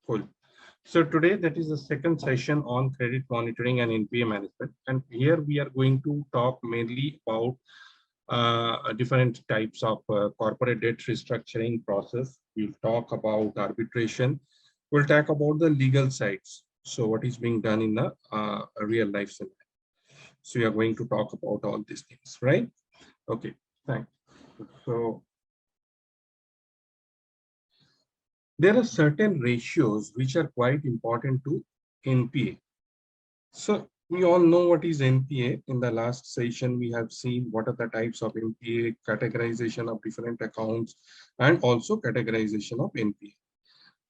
Cool. So today that is the second session on credit monitoring and NPA management. And here we are going to talk mainly about different types of corporate debt restructuring process. We'll talk about arbitration. We'll talk about the legal sides. So what is being done in the real life scenario. So we are going to talk about all these things, right? Okay, thanks. So there are certain ratios which are quite important to NPA. So we all know what is NPA. In the last session, we have seen what are the types of NPA, categorization of different accounts, and also categorization of NPA.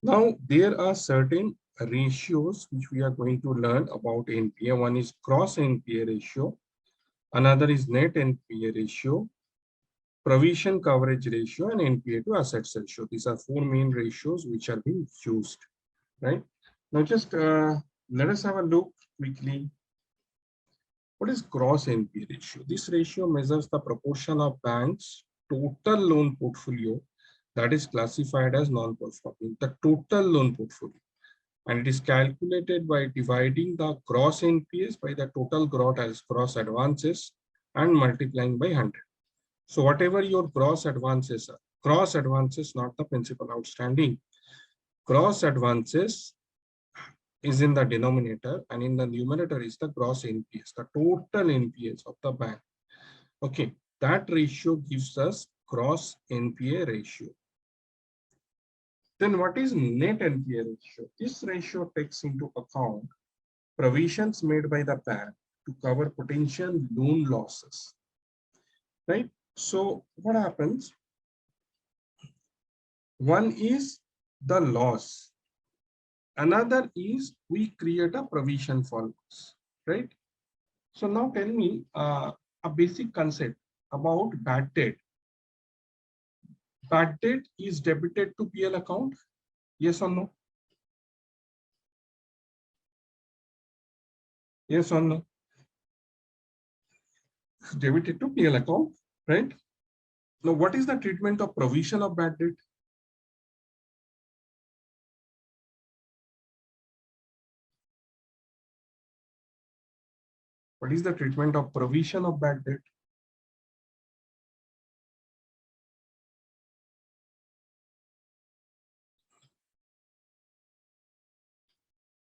Now, there are certain ratios which we are going to learn about NPA. One is gross NPA ratio. Another is net NPA ratio, provision coverage ratio, and NPA to assets ratio. These are four main ratios which are being used, right? Now, just let us have a look quickly. What is gross NPA ratio? This ratio measures the proportion of banks' total loan portfolio that is classified as non-performing, the total loan portfolio. And it is calculated by dividing the gross NPAs by the total gross advances and multiplying by 100. So whatever your gross advances are, gross advances, not the principal outstanding, gross advances is in the denominator, and in the numerator is the gross NPAs, the total NPAs of the bank. Okay, that ratio gives us gross NPA ratio. Then what is net NPA ratio? This ratio takes into account provisions made by the bank to cover potential loan losses, right? So what happens? One is the loss. Another is we create a provision for loss, right? So now tell me a basic concept about bad debt. Bad debt is debited to PL account? Yes or no? Yes or no? Debited to PL account, right? Now, what is the treatment of provision of bad debt? What is the treatment of provision of bad debt?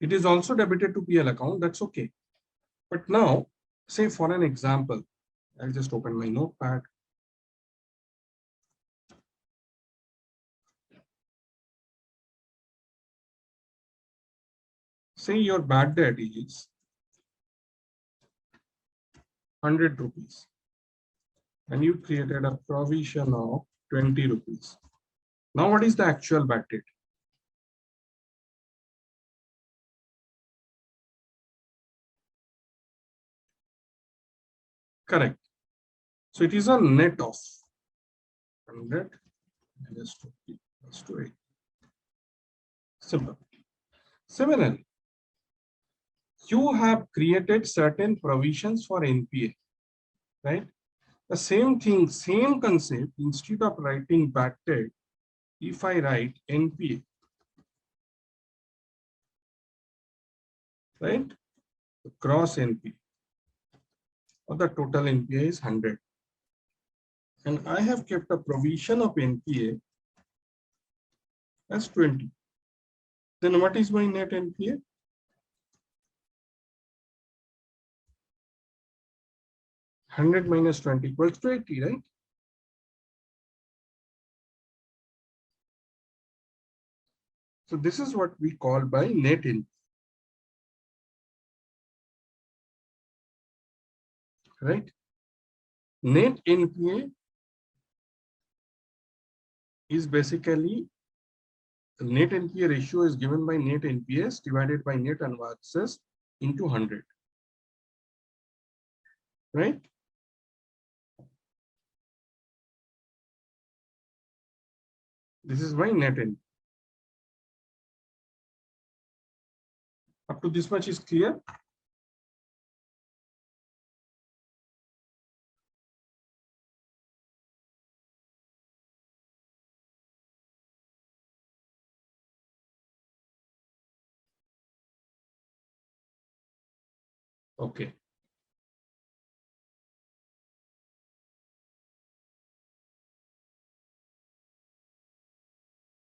It is also debited to PL account. That's okay. But now, say for an example, I'll just open my notepad. Say your bad debt is 100 rupees and you created a provision of 20 rupees. Now, what is the actual bad debt? Correct. So it is a net of 100 minus 20 plus 280. Simple. Similarly, you have created certain provisions for NPA, right? The same thing, same concept, instead of writing bad debt, if I write NPA, right? The gross NPA or the total NPA is 100. And I have kept a provision of NPA as 20. Then what is my net NPA? 100 minus 20 equals to 80, right? So this is what we call by net NPA. Right? Net NPA is basically net NPA ratio is given by net NPS divided by net advances into 100. Right? This is my net NPA. Up to this much is clear? Okay.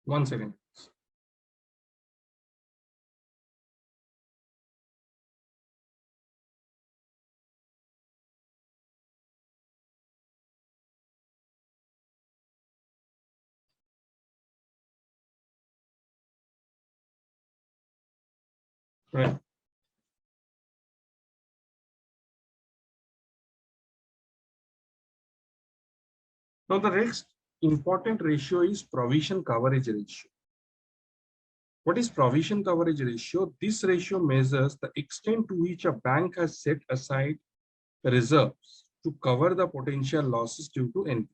One second. Right. Now the next important ratio is provision coverage ratio. What is provision coverage ratio? This ratio measures the extent to which a bank has set aside reserves to cover the potential losses due to NPA.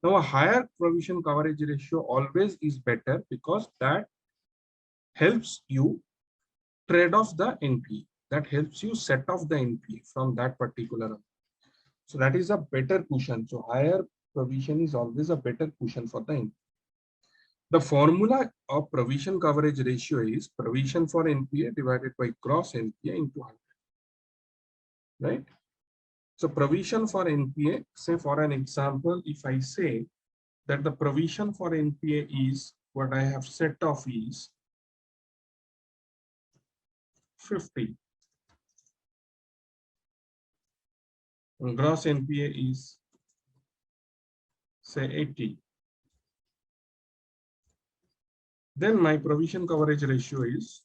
Now, a higher provision coverage ratio always is better because that helps you trade off the NPA. That helps you set off the NPA from that particular amount. So that is a better cushion. So higher provision is always a better cushion for the NPA. The formula of provision coverage ratio is provision for NPA divided by gross NPA into 100. Right? So provision for NPA, say for an example, if I say that the provision for NPA is what I have set off is 50. And gross NPA is say 80. Then my provision coverage ratio is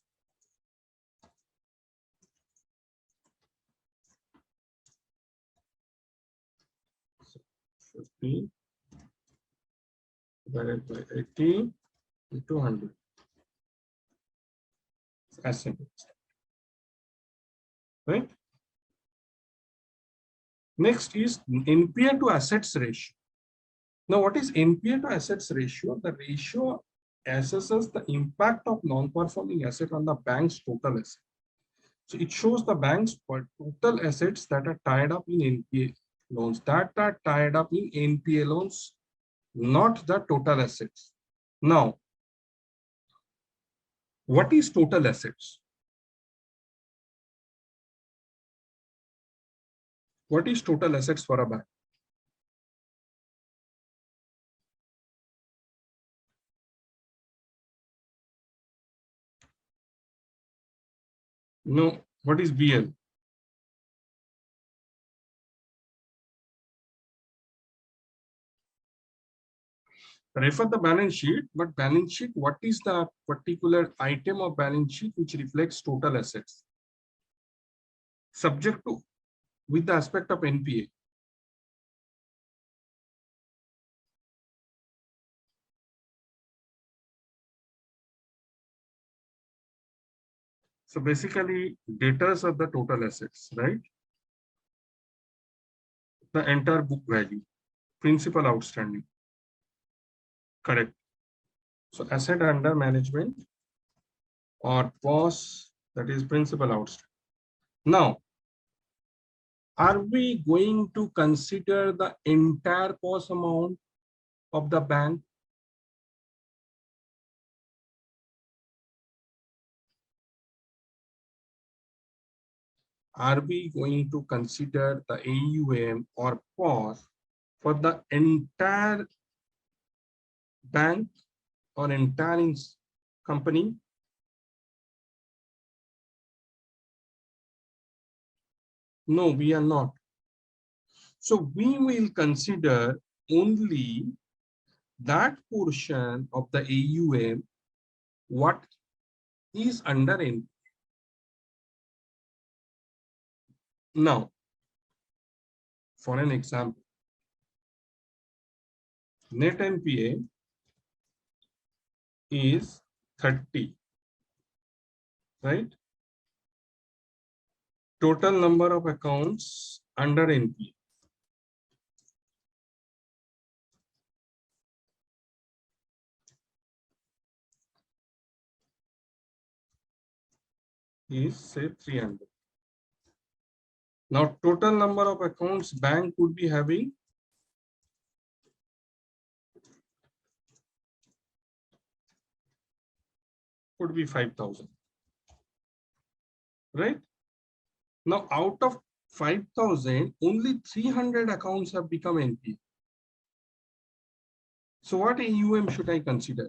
50 divided by 80 into 100. As simple as that. Right? Next is NPA to assets ratio. Now, what is NPA to assets ratio? The ratio assesses the impact of non-performing asset on the bank's total asset. So it shows the bank's total assets that are tied up in NPA loans, not the total assets. Now, what is total assets? What is total assets for a bank? No, what is BL? Refer the balance sheet, but balance sheet, what is the particular item of balance sheet which reflects total assets? Subject to, with the aspect of NPA. So basically, debtors are the total assets, right? The entire book value, principal outstanding. Correct. So asset under management or POS, that is principal outstanding. Now, are we going to consider the entire POS amount of the bank? Are we going to consider the AUM or POS for the entire bank or entire company? No, we are not. So we will consider only that portion of the AUM what is under NPA. Now, for an example, net NPA is 30, right? Total number of accounts under NPA is say 300. Now, total number of accounts bank could be having could be 5,000, right? Now, out of 5,000, only 300 accounts have become NPA. So what AUM should I consider?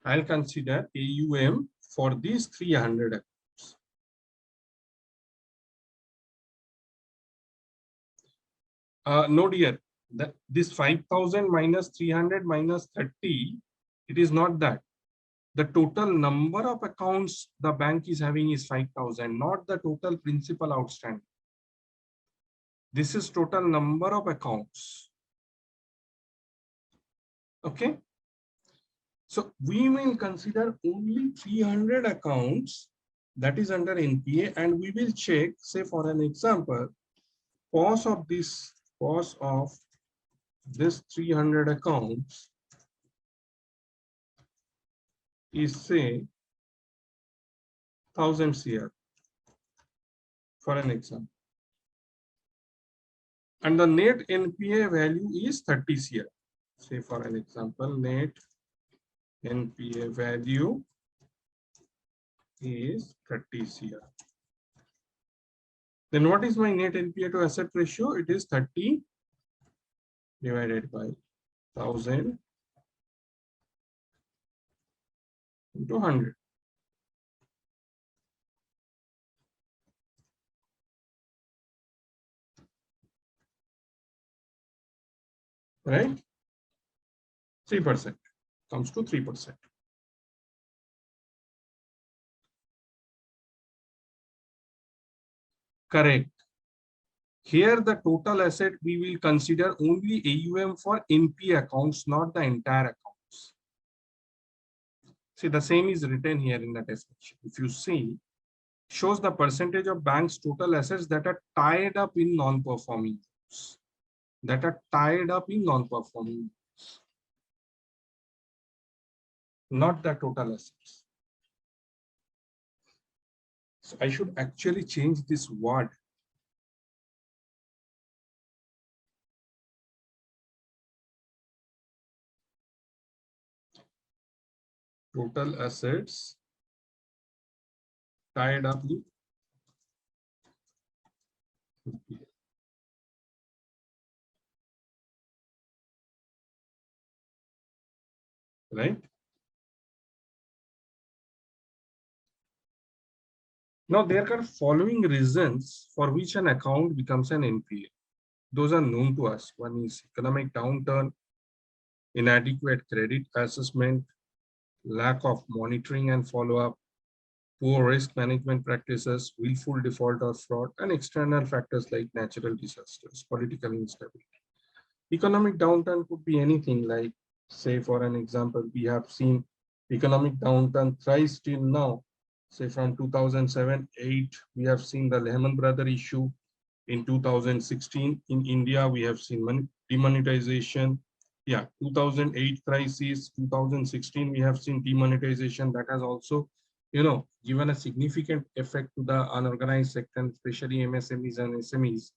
I'll consider AUM for these 300 accounts. No, dear, this 5,000 minus 300 minus 30, it is not that. The total number of accounts the bank is having is 5,000, not the total principal outstanding. This is total number of accounts. Okay. So we will consider only 300 accounts that is under NPA, and we will check, say for an example, cost of this 300 accounts is say 1000 CR for an example. And the net NPA value is 30 CR. Say for an example, net NPA value is 30 CR. Then what is my net NPA to asset ratio? It is 30 divided by 1000 into 100. Right? 3% comes to 3%. Correct. Here the total asset we will consider only AUM for NPA accounts, not the entire accounts. See, the same is written here in the definition. If you see, shows the percentage of bank's total assets that are tied up in non-performing loans. That are tied up in non-performing loans, not the total assets. So I should actually change this word. Total assets tied up in NPA. Right? Now there are following reasons for which an account becomes an NPA. Those are known to us. One is economic downturn, inadequate credit assessment, lack of monitoring and follow-up, poor risk management practices, willful default or fraud, and external factors like natural disasters, political instability. Economic downturn could be anything like, say, for an example, we have seen economic downturn thrice till now. Say from 2007-8, we have seen the Lehman Brothers issue. In 2016, in India, we have seen demonetization. Yeah, 2008 crisis, 2016, we have seen demonetization. That has also, given a significant effect to the unorganized sector, especially MSMEs and SMEs.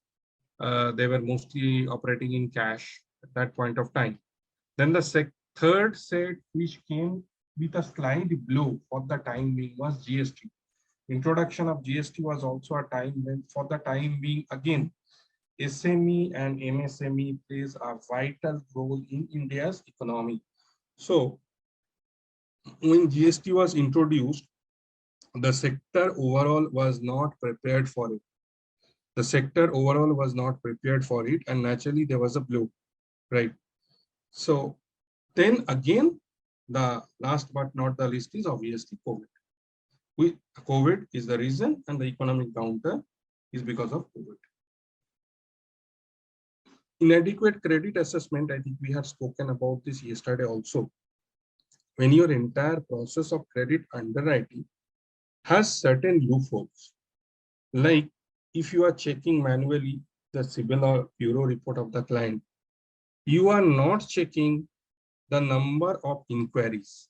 They were mostly operating in cash at that point of time. Then the third set, which came with a slight blow for the time being, was GST. Introduction of GST was also a time when, for the time being, again, SME and MSME plays a vital role in India's economy. So when GST was introduced, the sector overall was not prepared for it. The sector overall was not prepared for it, and naturally there was a blow, right? So then again, the last but not the least is obviously COVID. COVID is the reason, and the economic downturn is because of COVID. Inadequate credit assessment, I think we have spoken about this yesterday also. When your entire process of credit underwriting has certain loopholes, like if you are checking manually the CIBIL or bureau report of the client, you are not checking the number of inquiries.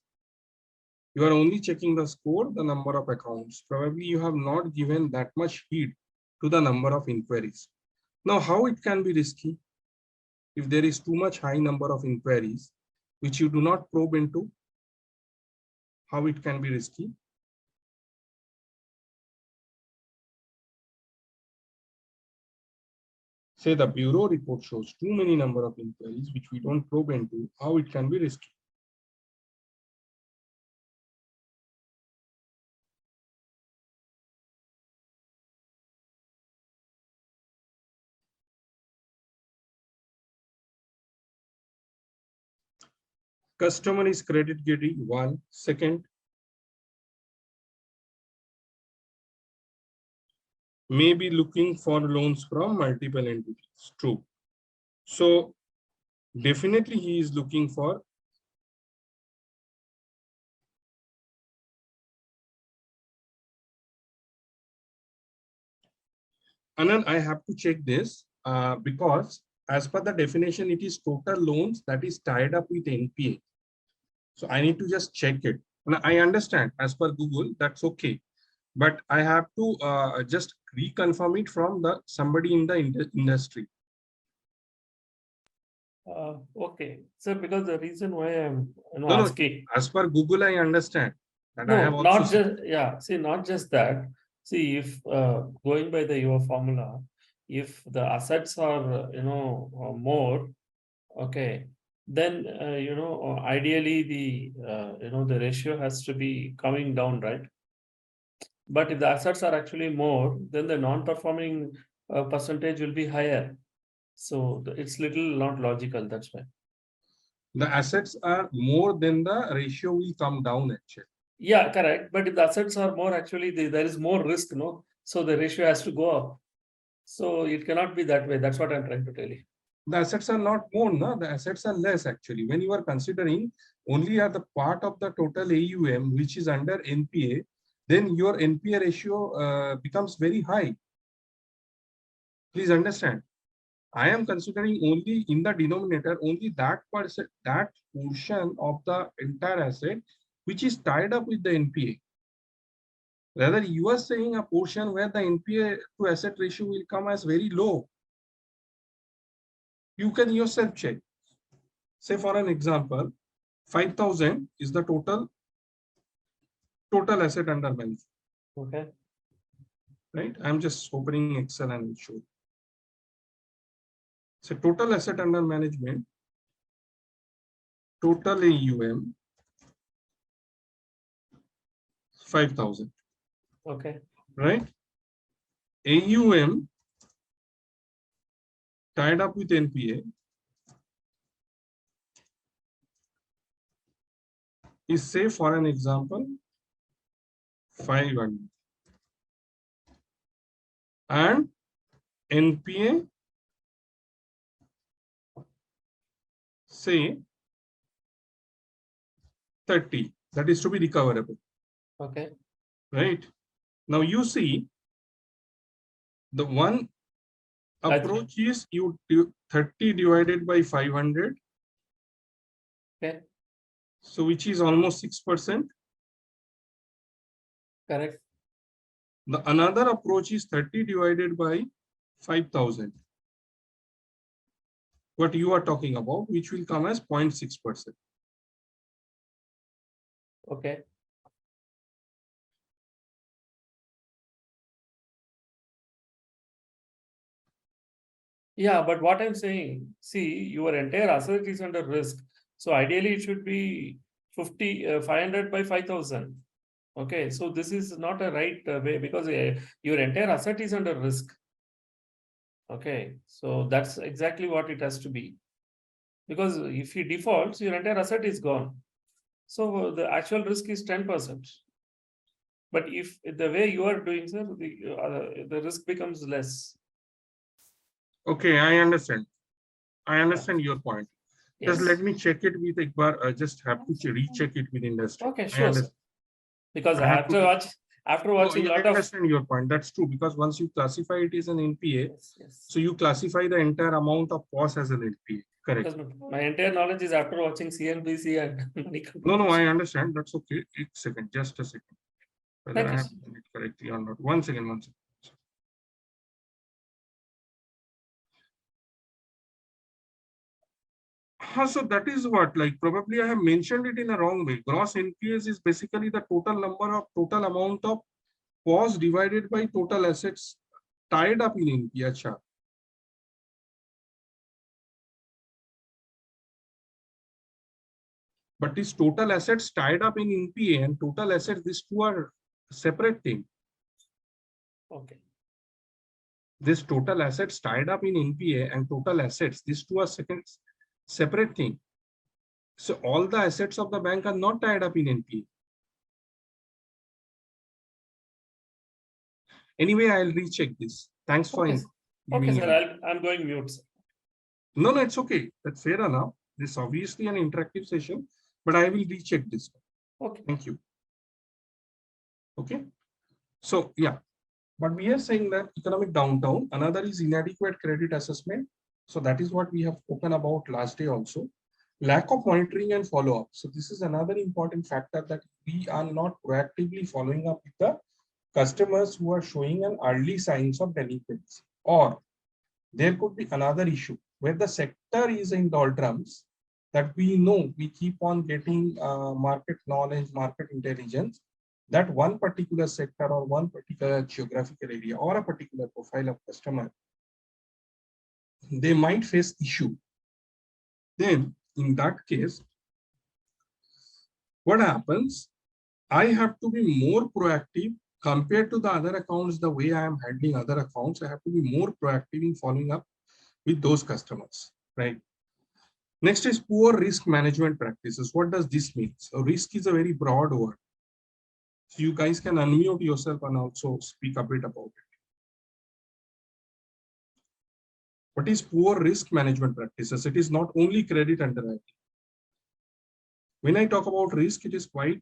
You are only checking the score, the number of accounts. Probably you have not given that much heed to the number of inquiries. Now, how it can be risky? If there is too much high number of inquiries, which you do not probe into, how it can be risky? Say the bureau report shows too many number of inquiries, which we don't probe into, how it can be risky? Customer is credit greedy, one. Second, may be looking for loans from multiple entities. True. So definitely he is looking for Anand, I have to check this because as per the definition, it is total loans that is tied up with NPA. So I need to just check it. And I understand as per Google, that's okay. But I have to just reconfirm it from the somebody in the industry. Okay, so because the reason why I'm No, asking. As per Google, I understand. And I have No, also not just, yeah, see, not just that. See, if going by your formula, if the assets are, more, okay, then, ideally the, the ratio has to be coming down, right? But if the assets are actually more, then the non-performing percentage will be higher. So it's little not logical, that's why. the assets are more than the ratio will come down actually. Yeah, correct. But if the assets are more, actually, there is more risk, no? So the ratio has to go up. So it cannot be that way. That's what I'm trying to tell you. The assets are not more, no? The assets are less actually. When you are considering only are the part of the total AUM which is under NPA, then your NPA ratio becomes very high. Please understand. I am considering only in the denominator only that portion of the entire asset which is tied up with the NPA. Rather, you are saying a portion where the NPA to asset ratio will come as very low. You can yourself check. Say for an example, 5,000 is the total asset under management. Okay. Right? I'm just opening Excel and will show you. So total asset under management, total AUM, 5,000. Okay. Right? AUM tied up with NPA is, say for an example, 500. And NPA, say 30, that is to be recoverable. Okay. Right? Now you see the one approach is you 30 divided by 500. Okay. So which is almost 6%. Correct. The another approach is 30 divided by 5,000. What you are talking about, which will come as 0.6%. Okay. Yeah, but what I'm saying, see, your entire asset is under risk. So ideally it should be 500 by 5,000. Okay, so this is not a right way because your entire asset is under risk. Okay, so that's exactly what it has to be. Because if he defaults, your entire asset is gone. So the actual risk is 10%. But if the way you are doing, sir, the risk becomes less. Okay, I understand. I understand your point. Yes. Just let me check it with Ekbar. Just have to recheck it with industry. Okay, sure. Because after watching a lot I of. understand your point. That's true, because once you classify it as an NPA, Yes. so you classify the entire amount of cost as an NPA. Correct. Because my entire knowledge is after watching CNBC and No, I understand. That's okay. A second, just a second. Whether Thank I you. have done it correctly or not. One second. So that is what, like, probably I have mentioned it in a wrong way. Gross NPAs is basically the total amount of POS divided by total assets tied up in NPA. Acha. But this total assets tied up in NPA and total assets, these two are separate things. Okay. This total assets tied up in NPA and total assets, these two are separate things. So all the assets of the bank are not tied up in NPA. Anyway, I'll recheck this. Thanks for Okay, okay, giving sir. I'm going mute, sir. No, it's okay. That's fair enough. This is obviously an interactive session, but I will recheck this. Okay. Thank you. Okay. So yeah, but we are saying that economic downturn, another is inadequate credit assessment. So that is what we have spoken about last day also. Lack of monitoring and follow-up. So this is another important factor, that we are not proactively following up with the customers who are showing an early signs of delinquency. Or there could be another issue where the sector is in doldrums, that we know, we keep on getting market knowledge, market intelligence, that one particular sector or one particular geographical area or a particular profile of customer, they might face issue. Then in that case, what happens? I have to be more proactive compared to the other accounts. The way I am handling other accounts, I have to be more proactive in following up with those customers, right? Next is poor risk management practices. What does this mean? So risk is a very broad word. So you guys can unmute yourself and also speak a bit about it. What is poor risk management practices? It is not only credit underwriting. When I talk about risk, it is quite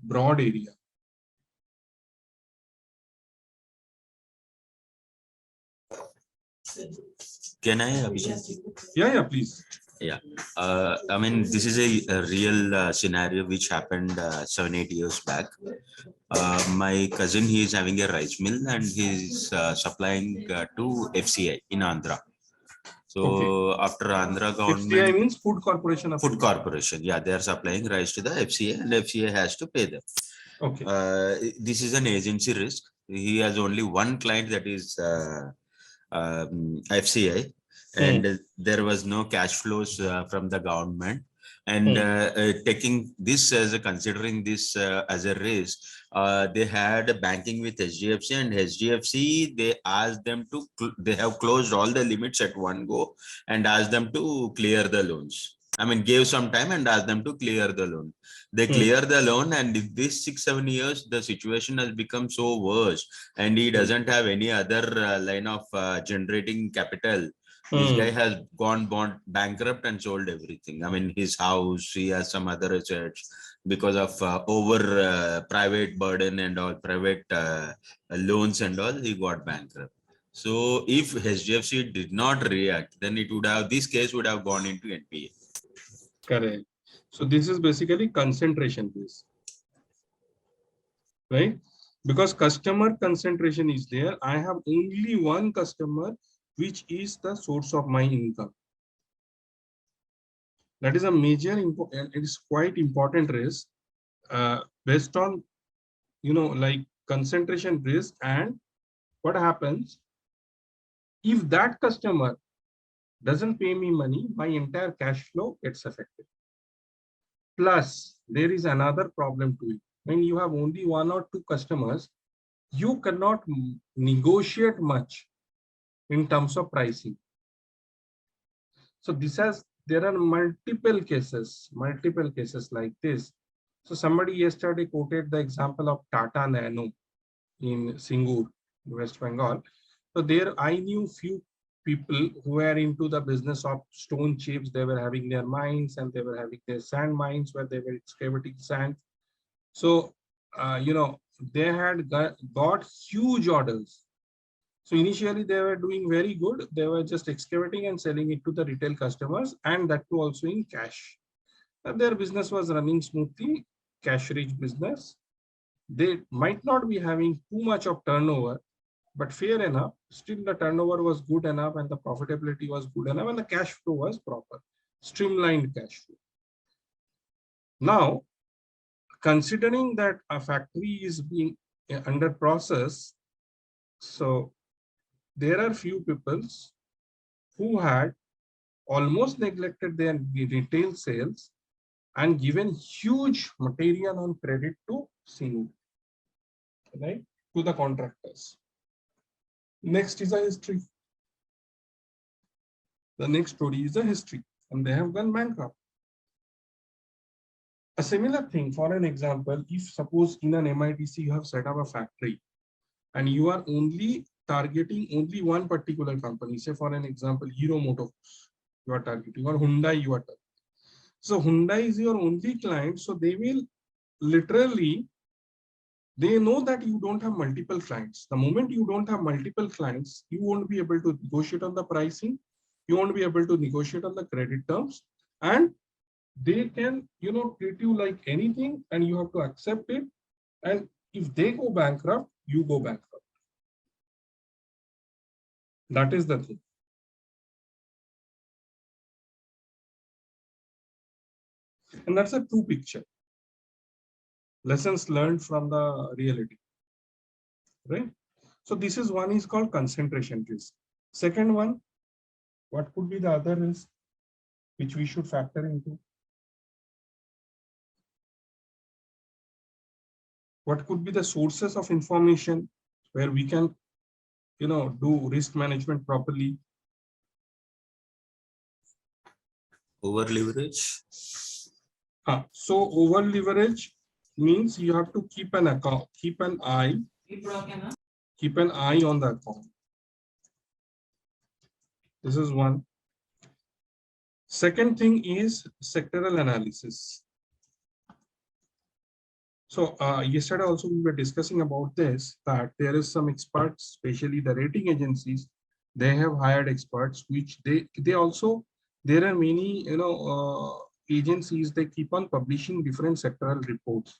broad area. Can I, Abhishek? Yeah, please. Yeah, I mean, this is a real scenario which happened 7-8 years back. My cousin, he is having a rice mill and he's supplying to FCI in Andhra. So okay. After Andhra government, FCI means Food Corporation of Food Corporation. Yeah, they are supplying rice to the FCA and FCA has to pay them. Okay. This is an agency risk. He has only one client, that is FCI, and there was no cash flows from the government. And taking this as a, considering this as a risk, they had a banking with HDFC, and HDFC, they asked them to, they have closed all the limits at one go and asked them to clear the loans. I mean, gave some time and asked them to clear the loan. They clear the loan, and in this 6-7 years, the situation has become so worse, and he doesn't have any other line of generating capital. This guy has gone bankrupt and sold everything. I mean, his house, he has some other assets because of over private burden and all, private loans and all, he got bankrupt. So if HDFC did not react, then it would have, this case would have gone into NPA. Correct. So this is basically concentration based, right? Because customer concentration is there. I have only one customer, which is the source of my income. That is a major, it is quite important risk based on, like concentration risk. And what happens if that customer doesn't pay me money, my entire cash flow gets affected. Plus, there is another problem to it. When you have only one or two customers, you cannot negotiate much in terms of pricing. So there are multiple cases like this. So somebody yesterday quoted the example of Tata Nano in Singur, West Bengal. So there I knew few people who were into the business of stone chips. They were having their mines and they were having their sand mines where they were excavating sand. So, they had got huge orders. So initially they were doing very good. They were just excavating and selling it to the retail customers, and that too also in cash. And their business was running smoothly, cash rich business. They might not be having too much of turnover, but fair enough. Still, the turnover was good enough and the profitability was good enough and the cash flow was proper, streamlined cash flow. Now, considering that a factory is being under process, so there are few people who had almost neglected their retail sales and given huge material on credit to Singh, right, to the contractors. Next is a history. The next story is a history, and they have gone bankrupt. A similar thing, for an example, if suppose in an MIDC you have set up a factory and you are only targeting only one particular company, say for an example, Hero Motors, you are targeting, or Hyundai you are targeting. So Hyundai is your only client, so they will literally, they know that you don't have multiple clients. The moment you don't have multiple clients, you won't be able to negotiate on the pricing, you won't be able to negotiate on the credit terms, and they can, treat you like anything and you have to accept it. And if they go bankrupt, you go bankrupt. That is the thing. And that's a true picture. Lessons learned from the reality, right? So this is one is called concentration risk. Second one, what could be the other risk which we should factor into? What could be the sources of information where we can, do risk management properly? Over leverage. So over leverage means you have to keep an account, keep an eye on the account. This is one. Second thing is sectoral analysis. So yesterday also we were discussing about this, that there is some experts, especially the rating agencies, they have hired experts, which they also, there are many, agencies, they keep on publishing different sectoral reports.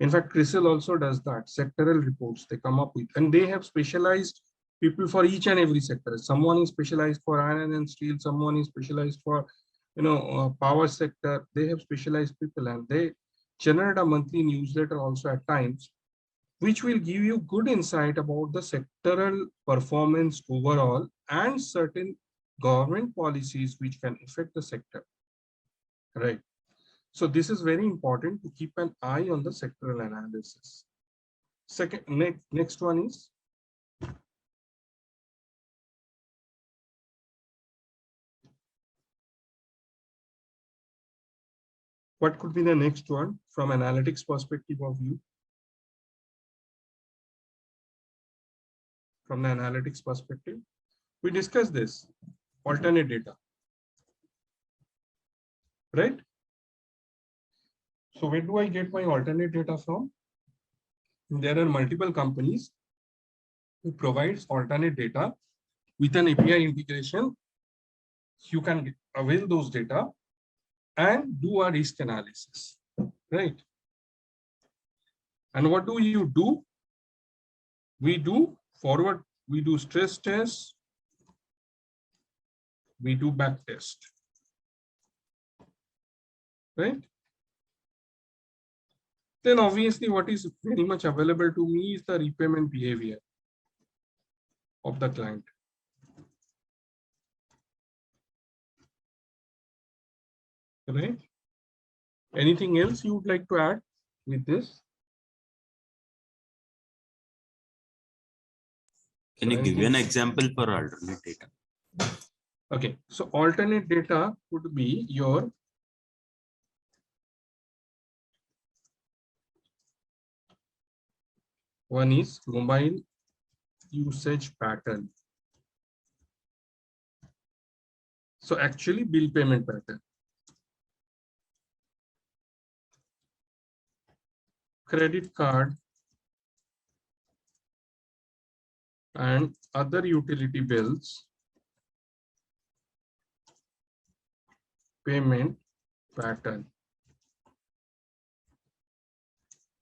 In fact, CRISIL also does that, sectoral reports they come up with, and they have specialized people for each and every sector. Someone is specialized for iron and steel, someone is specialized for, power sector. They have specialized people, and they generate a monthly newsletter also at times, which will give you good insight about the sectoral performance overall and certain government policies which can affect the sector, right? So this is very important to keep an eye on the sectoral analysis. Next one is what could be the next one from analytics perspective of view? From the analytics perspective, we discussed this alternate data, right? So where do I get my alternate data from? There are multiple companies who provides alternate data with an API integration. You can avail those data and do a risk analysis, right? And what do you do? We do forward, we do stress test, we do back test, right? Then obviously what is very much available to me is the repayment behavior of the client. Right? Anything else you would like to add with this? Can you give an example for alternate data? Okay, so alternate data could be your one is mobile usage pattern. So actually bill payment pattern. Credit card and other utility bills payment pattern.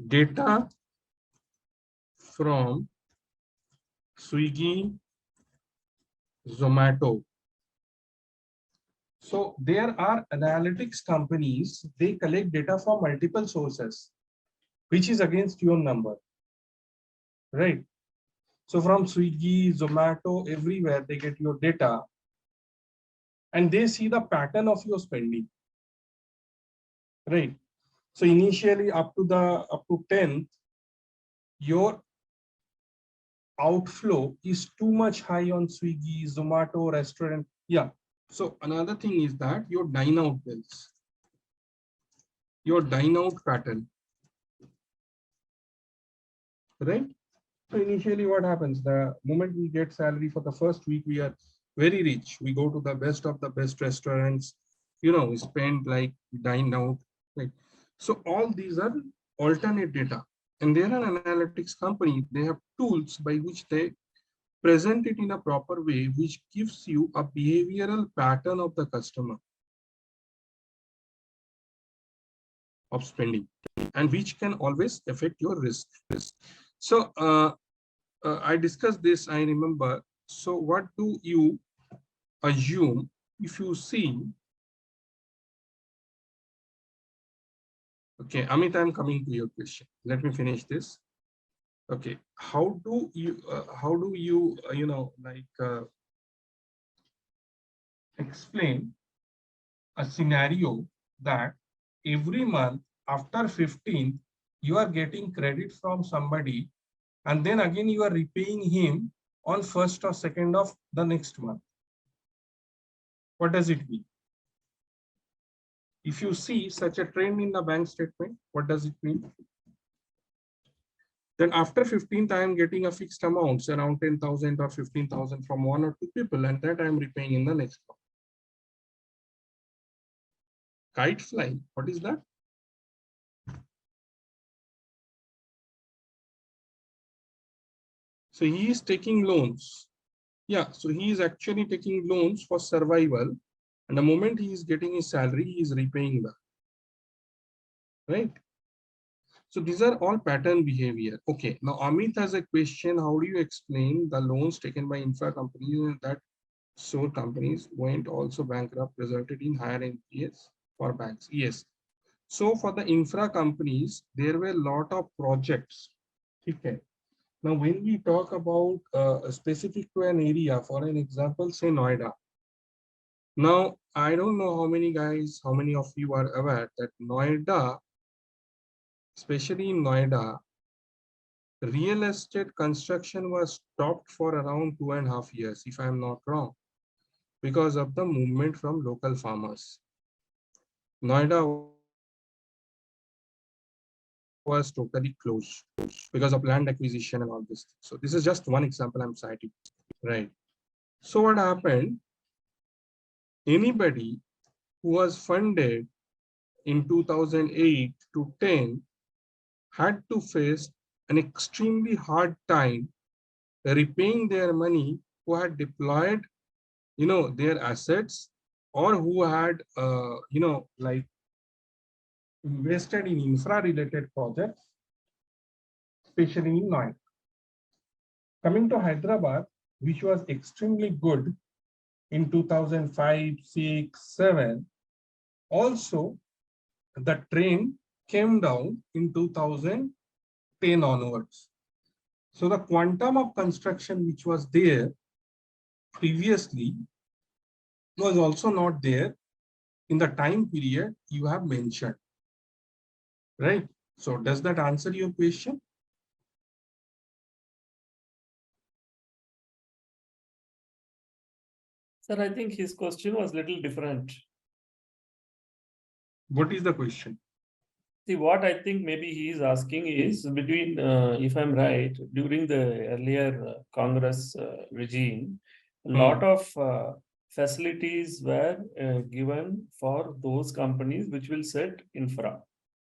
Data from Swiggy, Zomato. So there are analytics companies, they collect data from multiple sources, which is against your number, right? So from Swiggy, Zomato, everywhere they get your data and they see the pattern of your spending, right? So initially up to 10th, your outflow is too much high on Swiggy, Zomato, restaurant. Yeah. So another thing is that your dine out bills, your dine out pattern, right? So initially what happens, the moment we get salary for the first week, we are very rich. We go to the best of the best restaurants, we spend like dine out, right? So all these are alternate data. And they're an analytics company. They have tools by which they present it in a proper way, which gives you a behavioral pattern of the customer of spending, and which can always affect your risk. So I discussed this, I remember. So what do you assume if you see? Okay, Amit, I'm coming to your question. Let me finish this. Okay, how do you explain a scenario that every month after 15th, you are getting credit from somebody, and then again you are repaying him on 1st or 2nd of the next month? What does it mean? If you see such a trend in the bank statement, what does it mean? Then after 15th, I am getting a fixed amount, around 10,000 or 15,000 from one or two people, and that I am repaying in the next month. Kite flying, what is that? So he is taking loans. Yeah, so he is actually taking loans for survival. And the moment he is getting his salary, he is repaying that. Right? So these are all pattern behavior. Okay, now Amit has a question. How do you explain the loans taken by infra companies that SOAR companies went also bankrupt, resulted in higher NPAs for banks? Yes. So for the infra companies, there were a lot of projects. Okay. Now, when we talk about specific to an area, for an example, say Noida. Now, I don't know how many of you are aware that Noida, especially in Noida, real estate construction was stopped for around 2.5 years, if I'm not wrong, because of the movement from local farmers. Noida was totally closed because of land acquisition and all this. So this is just one example I'm citing, right? So what happened? Anybody who was funded in 2008 to 10 had to face an extremely hard time repaying their money, who had deployed their assets, or who had like invested in infra related projects, especially in Noida. Coming to Hyderabad, which was extremely good in 2005, 6, 7, also the trend came down in 2010 onwards. So the quantum of construction which was there previously was also not there in the time period you have mentioned, right? So does that answer your question? Sir, I think his question was a little different. What is the question? See, what I think maybe he is asking is between, if I'm right, during the earlier Congress regime, a lot of facilities were given for those companies which will set infra.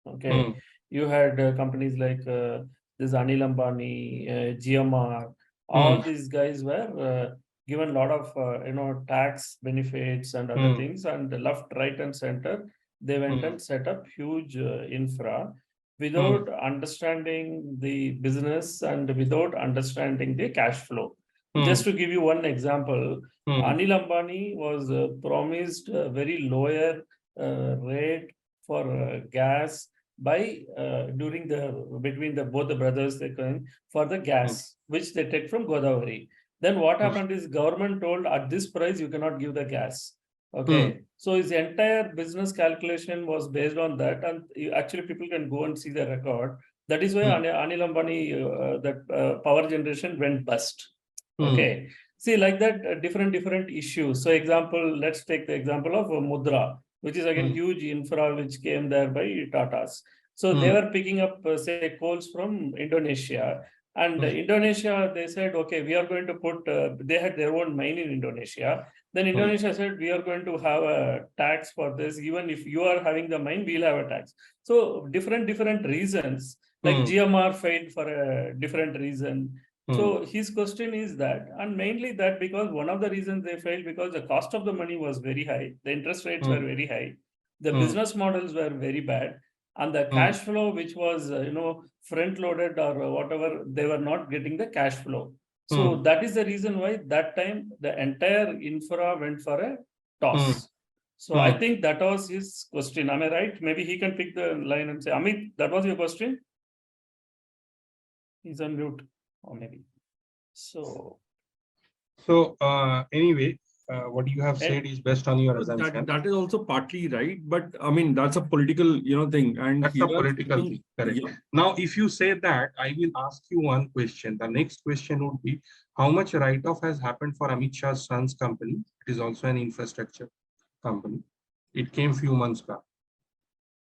Okay, you had companies like this Anil Ambani, GMR, all these guys were given a lot of tax benefits and other things, and left, right, and center they went and set up huge infra without understanding the business and without understanding the cash flow. Just to give you one example, Hmm. Anil Ambani was promised a very lower rate for gas by during the between the both the brothers they can for the gas which they take from Godavari. Then what happened is government told at this price you cannot give the gas. Okay, so his entire business calculation was based on that, and actually people can go and see the record. That is why Anil Ambani that power generation went bust. Okay, see like that different issues. So example, let's take the example of Mudra, which is again huge infra which came there by Tatas. So they were picking up say coals from Indonesia, and Indonesia they said okay we are going to put they had their own mine in Indonesia. Then Indonesia said we are going to have a tax for this, even if you are having the mine we'll have a tax. So different reasons, like GMR failed for a different reason. So his question is that, and mainly that because one of the reasons they failed because the cost of the money was very high, the interest rates were very high, the business models were very bad, and the cash flow, which was front loaded or whatever, they were not getting the cash flow. So that is the reason why that time the entire infra went for a toss. So I think that was his question. Am I right? Maybe he can pick the line and say, Amit, that was your question? He's on mute. Or maybe. So Anyway, what you have said is based on your assumption. That is also partly right, but I mean that's a political thing, and that's a political thing. Correct. Yeah. Now, if you say that, I will ask you one question. The next question would be, how much write-off has happened for Amit Shah's son's company? It is also an infrastructure company. It came few months back.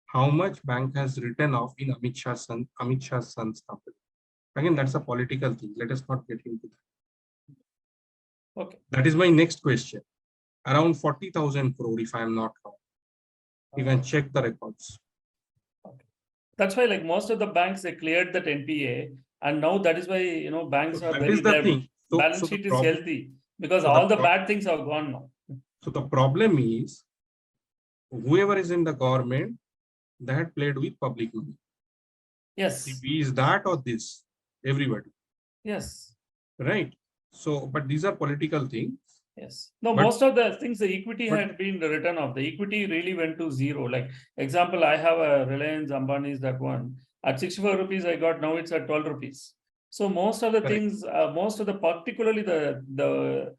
How much bank has written off in Amit Shah's son's company? Again, that's a political thing. Let us not get into that. Okay. That is my next question. Around 40,000 crore, if I am not wrong. You can check the records. Okay. That's why, like most of the banks, they cleared that NPA, and now that is why banks are very thing. Balance sheet is healthy because all the bad things are gone now. So the problem is, whoever is in the government, they had played with public money. Yes. Is that or this? Everybody. Yes. Right. So, but these are political things. Yes. No, most of the things, the equity had been written off. The equity really went to zero. Like example, I have a Reliance Ambani's that one. At 64 rupees, I got, now it's at 12 rupees. So most of the things, particularly the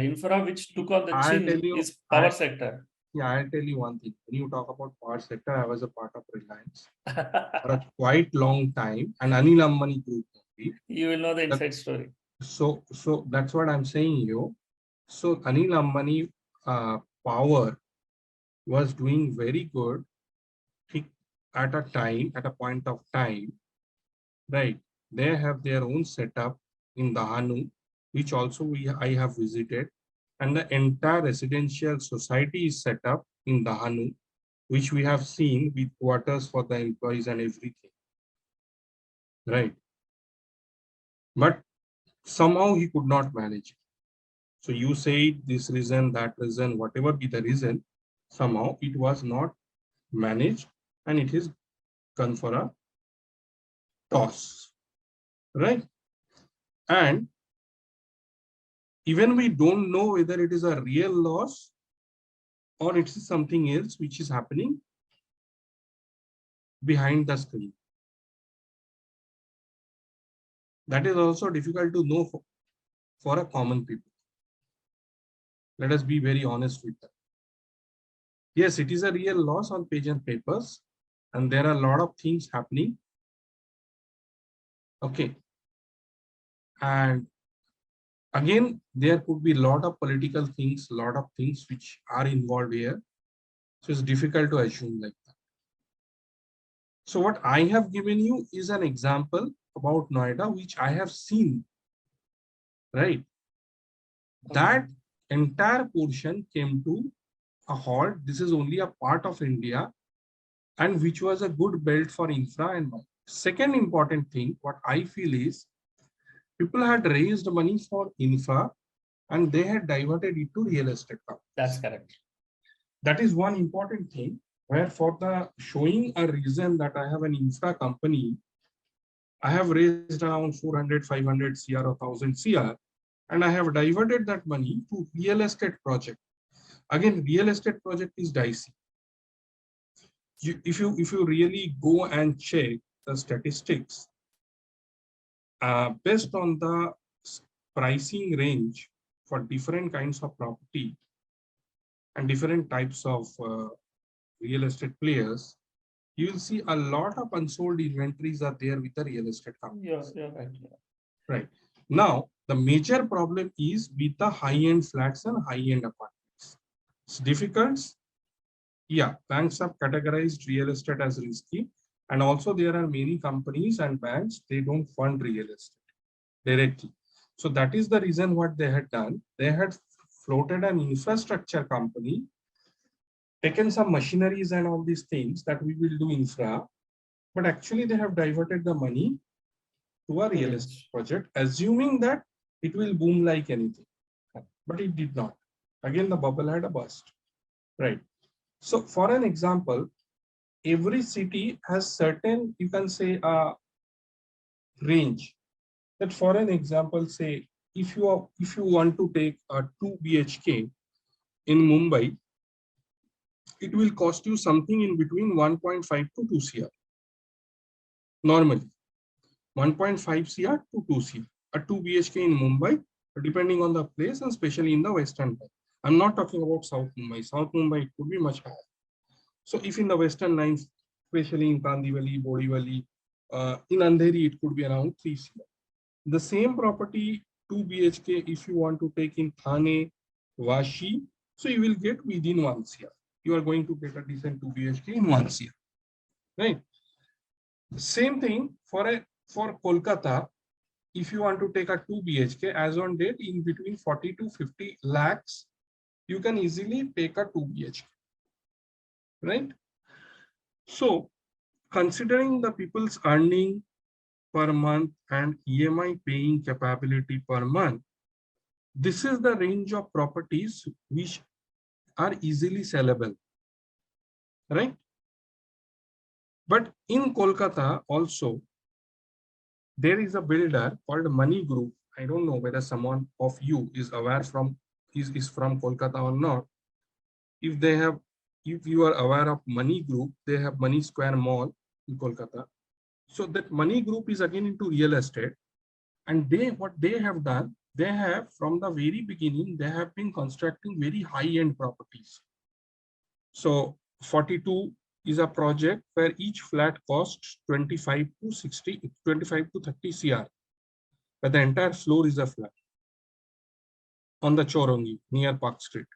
infra which took on the chin is power sector. Yeah, I'll tell you one thing. When you talk about power sector, I was a part of Reliance for a quite long time, and Anil Ambani group. You will know the inside story. So that's what I'm saying you. So Anil Ambani power was doing very good at a point of time, right? They have their own setup in Dahanu, which also I have visited, and the entire residential society is set up in Dahanu, which we have seen with quarters for the employees and everything, right? But somehow he could not manage it. So you say this reason, that reason, whatever be the reason, somehow it was not managed and it is gone for a toss, right? And even we don't know whether it is a real loss or it is something else which is happening behind the screen. That is also difficult to know for a common people. Let us be very honest with that. Yes, it is a real loss on page and papers, and there are a lot of things happening. Okay. And again, there could be a lot of political things, a lot of things which are involved here. So it's difficult to assume like that. So what I have given you is an example about Noida, which I have seen, right? That entire portion came to a halt. This is only a part of India, and which was a good belt for infra. And second important thing, what I feel is, people had raised money for infra and they had diverted it to real estate companies. That's correct. That is one important thing, where for the showing a reason that I have an infra company, I have raised around 400, 500 CR or 1000 CR, and I have diverted that money to real estate project. Again, real estate project is dicey. If you really go and check the statistics, based on the pricing range for different kinds of property and different types of real estate players, you will see a lot of unsold inventories are there with the real estate companies. Yeah, right. Right. Now, the major problem is with the high-end flats and high-end apartments. It's difficult. Yeah, banks have categorized real estate as risky. And also there are many companies and banks, they don't fund real estate directly. So that is the reason what they had done. They had floated an infrastructure company, taken some machineries and all these things that we will do infra, but actually they have diverted the money to a real estate project, assuming that it will boom like anything, but it did not. Again, the bubble had a burst, right? So for an example, every city has certain, you can say, a range. That for an example, say, if you want to take a 2 BHK in Mumbai, it will cost you something in between 1.5 to 2 CR. Normally, 1.5 CR to 2 CR. A 2 BHK in Mumbai, depending on the place and especially in the Western Line. I'm not talking about South Mumbai. South Mumbai, it could be much higher. So if in the Western Lines, especially in Kandivali, Borivali, in Andheri, it could be around 3 CR. The same property, 2 BHK, if you want to take in Thane, Vashi, so you will get within 1 CR. You are going to get a decent 2 BHK in 1 CR, right? Same thing for Kolkata. If you want to take a 2 BHK, as on date, in between 40 to 50 lakhs, you can easily take a 2 BHK, right? So considering the people's earning per month and EMI paying capability per month, this is the range of properties which are easily sellable, right? But in Kolkata also, there is a builder called Money Group. I don't know whether someone of you is aware from is from Kolkata or not. If you are aware of Money Group, they have Money Square Mall in Kolkata. So that Money Group is again into real estate, and what they have done, they have from the very beginning, they have been constructing very high-end properties. So 42 is a project where each flat costs 25 to 30 CR, where the entire floor is a flat on the Chorongi near Park Street.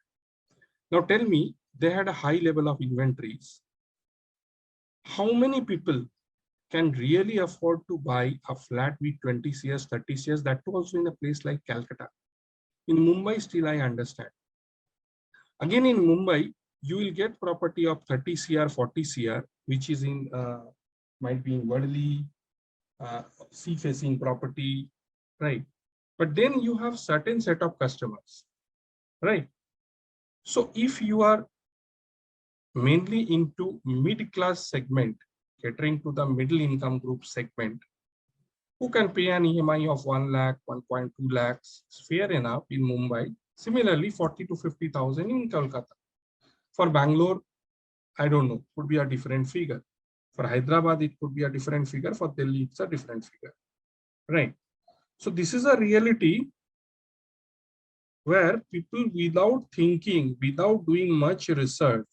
Now tell me, they had a high level of inventories. How many people can really afford to buy a flat with 20 CS, 30 CS, that too also in a place like Calcutta? In Mumbai, still I understand. Again, in Mumbai, you will get property of 30 CR, 40 CR, which is in, might be in Wadley, sea-facing property, right? But then you have certain set of customers, right? So if you are mainly into mid-class segment, catering to the middle income group segment, who can pay an EMI of 1 lakh, 1.2 lakhs, fair enough in Mumbai. Similarly, 40 to 50,000 in Kolkata. For Bangalore, I don't know, could be a different figure. For Hyderabad, it could be a different figure. For Delhi, it's a different figure, right? So this is a reality where people, without thinking, without doing much research,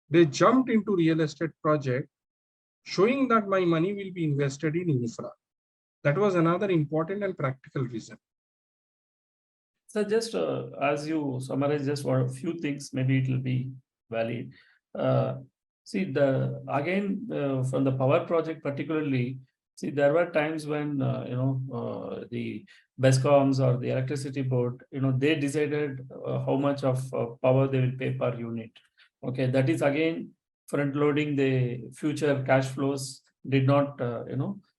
they jumped into real estate project, showing that my money will be invested in infra. That was another important and practical reason. So just as you summarize just for a few things, maybe it will be valid. See, from the power project particularly, see, there were times when the BESCOMs or the electricity board, they decided how much of power they will pay per unit. Okay, that is again front loading the future cash flows did not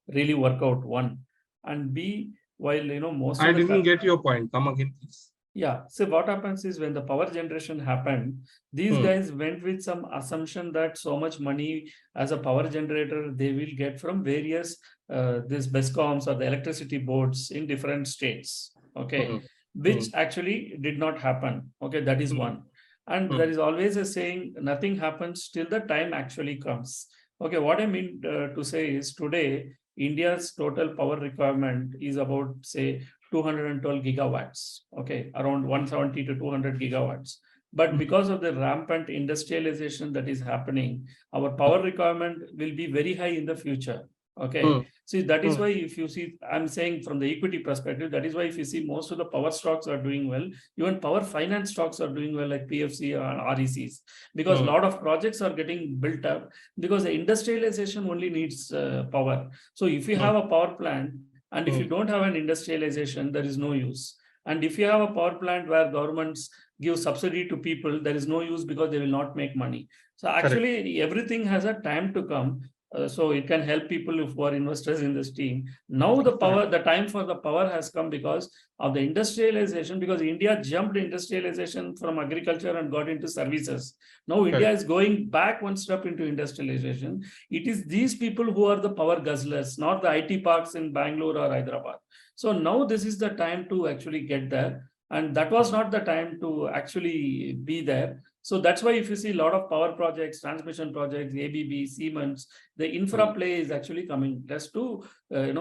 really work out, one, and B, while most I didn't get your point. Come again, please. Yeah. So what happens is when the power generation happened, these guys went with some assumption that so much money as a power generator they will get from various these BESCOMs or the electricity boards in different states. Okay, which actually did not happen. Okay, that is one. And there is always a saying, nothing happens till the time actually comes. Okay, what I mean to say is today India's total power requirement is about say 212 gigawatts, okay, around 170 to 200 gigawatts. But because of the rampant industrialization that is happening, our power requirement will be very high in the future. Okay, see that is why if you see, I'm saying from the equity perspective, that is why if you see most of the power stocks are doing well, even power finance stocks are doing well like PFC and RECs, because a lot of projects are getting built up because the industrialization only needs power. So if you have a power plant, and if you don't have an industrialization, there is no use. And if you have a power plant where governments give subsidy to people, there is no use because they will not make money. So actually, everything has a time to come. So it can help people who are investors in this team. Now the time for the power has come because of the industrialization, because India jumped industrialization from agriculture and got into services. Now India is going back one step into industrialization. It is these people who are the power guzzlers, not the IT parks in Bangalore or Hyderabad. So now this is the time to actually get there. And that was not the time to actually be there. So that's why if you see a lot of power projects, transmission projects, ABB, Siemens, the infra play is actually coming just to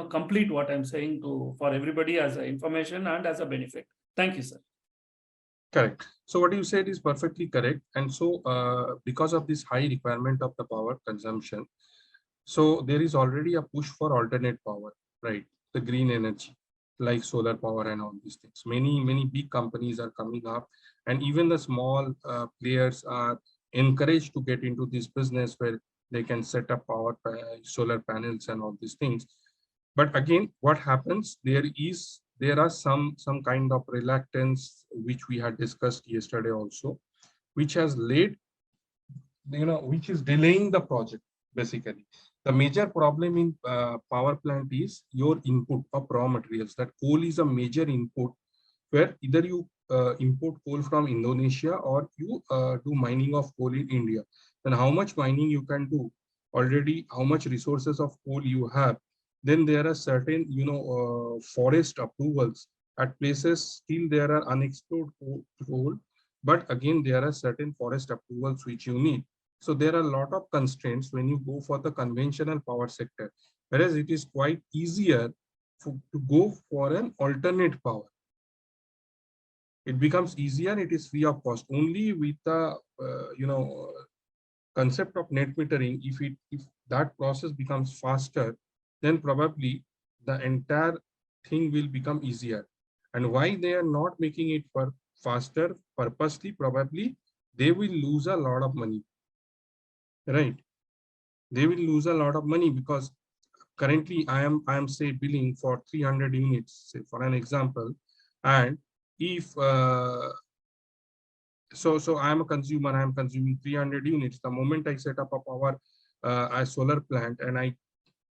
complete what I'm saying to for everybody as information and as a benefit. Thank you, sir. Correct. So what you said is perfectly correct. And so because of this high requirement of the power consumption, so there is already a push for alternate power, right? The green energy, like solar power and all these things. Many big companies are coming up, and even the small players are encouraged to get into this business where they can set up solar panels and all these things. But again, what happens, there are some kind of reluctance, which we had discussed yesterday also, which has led, which is delaying the project. Basically, the major problem in power plant is your input of raw materials. That coal is a major input, where either you import coal from Indonesia or you do mining of coal in India. Then how much mining you can do, already how much resources of coal you have. Then there are certain forest approvals at places. Still there are unexplored coal, but again there are certain forest approvals which you need. So there are a lot of constraints when you go for the conventional power sector, whereas it is quite easier to go for an alternate power. It becomes easier, it is free of cost. Only with the concept of net metering, if that process becomes faster, then probably the entire thing will become easier. And why they are not making it for faster purposely, probably they will lose a lot of money. Right, they will lose a lot of money because currently I am say billing for 300 units, say for an example, and if so I am a consumer, I am consuming 300 units. The moment I set up a power a solar plant and I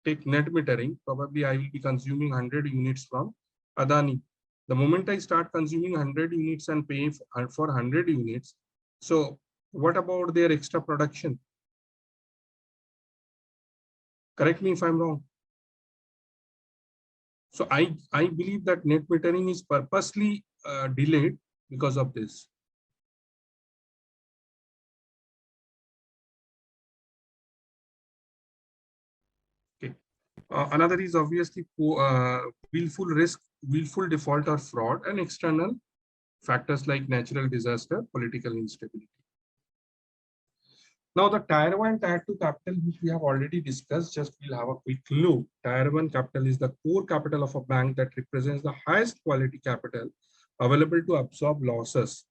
take net metering, probably I will be consuming 100 units from Adani. The moment I start consuming 100 units and paying for 100 units, so what about their extra production? Correct me if I'm wrong. So I believe that net metering is purposely delayed because of this. Okay. Another is obviously willful default or fraud, and external factors like natural disaster, political instability. Now the tier 1, tier 2 capital, which we have already discussed, just we'll have a quick look. Tier 1 capital is the core capital of a bank that represents the highest quality capital available to absorb losses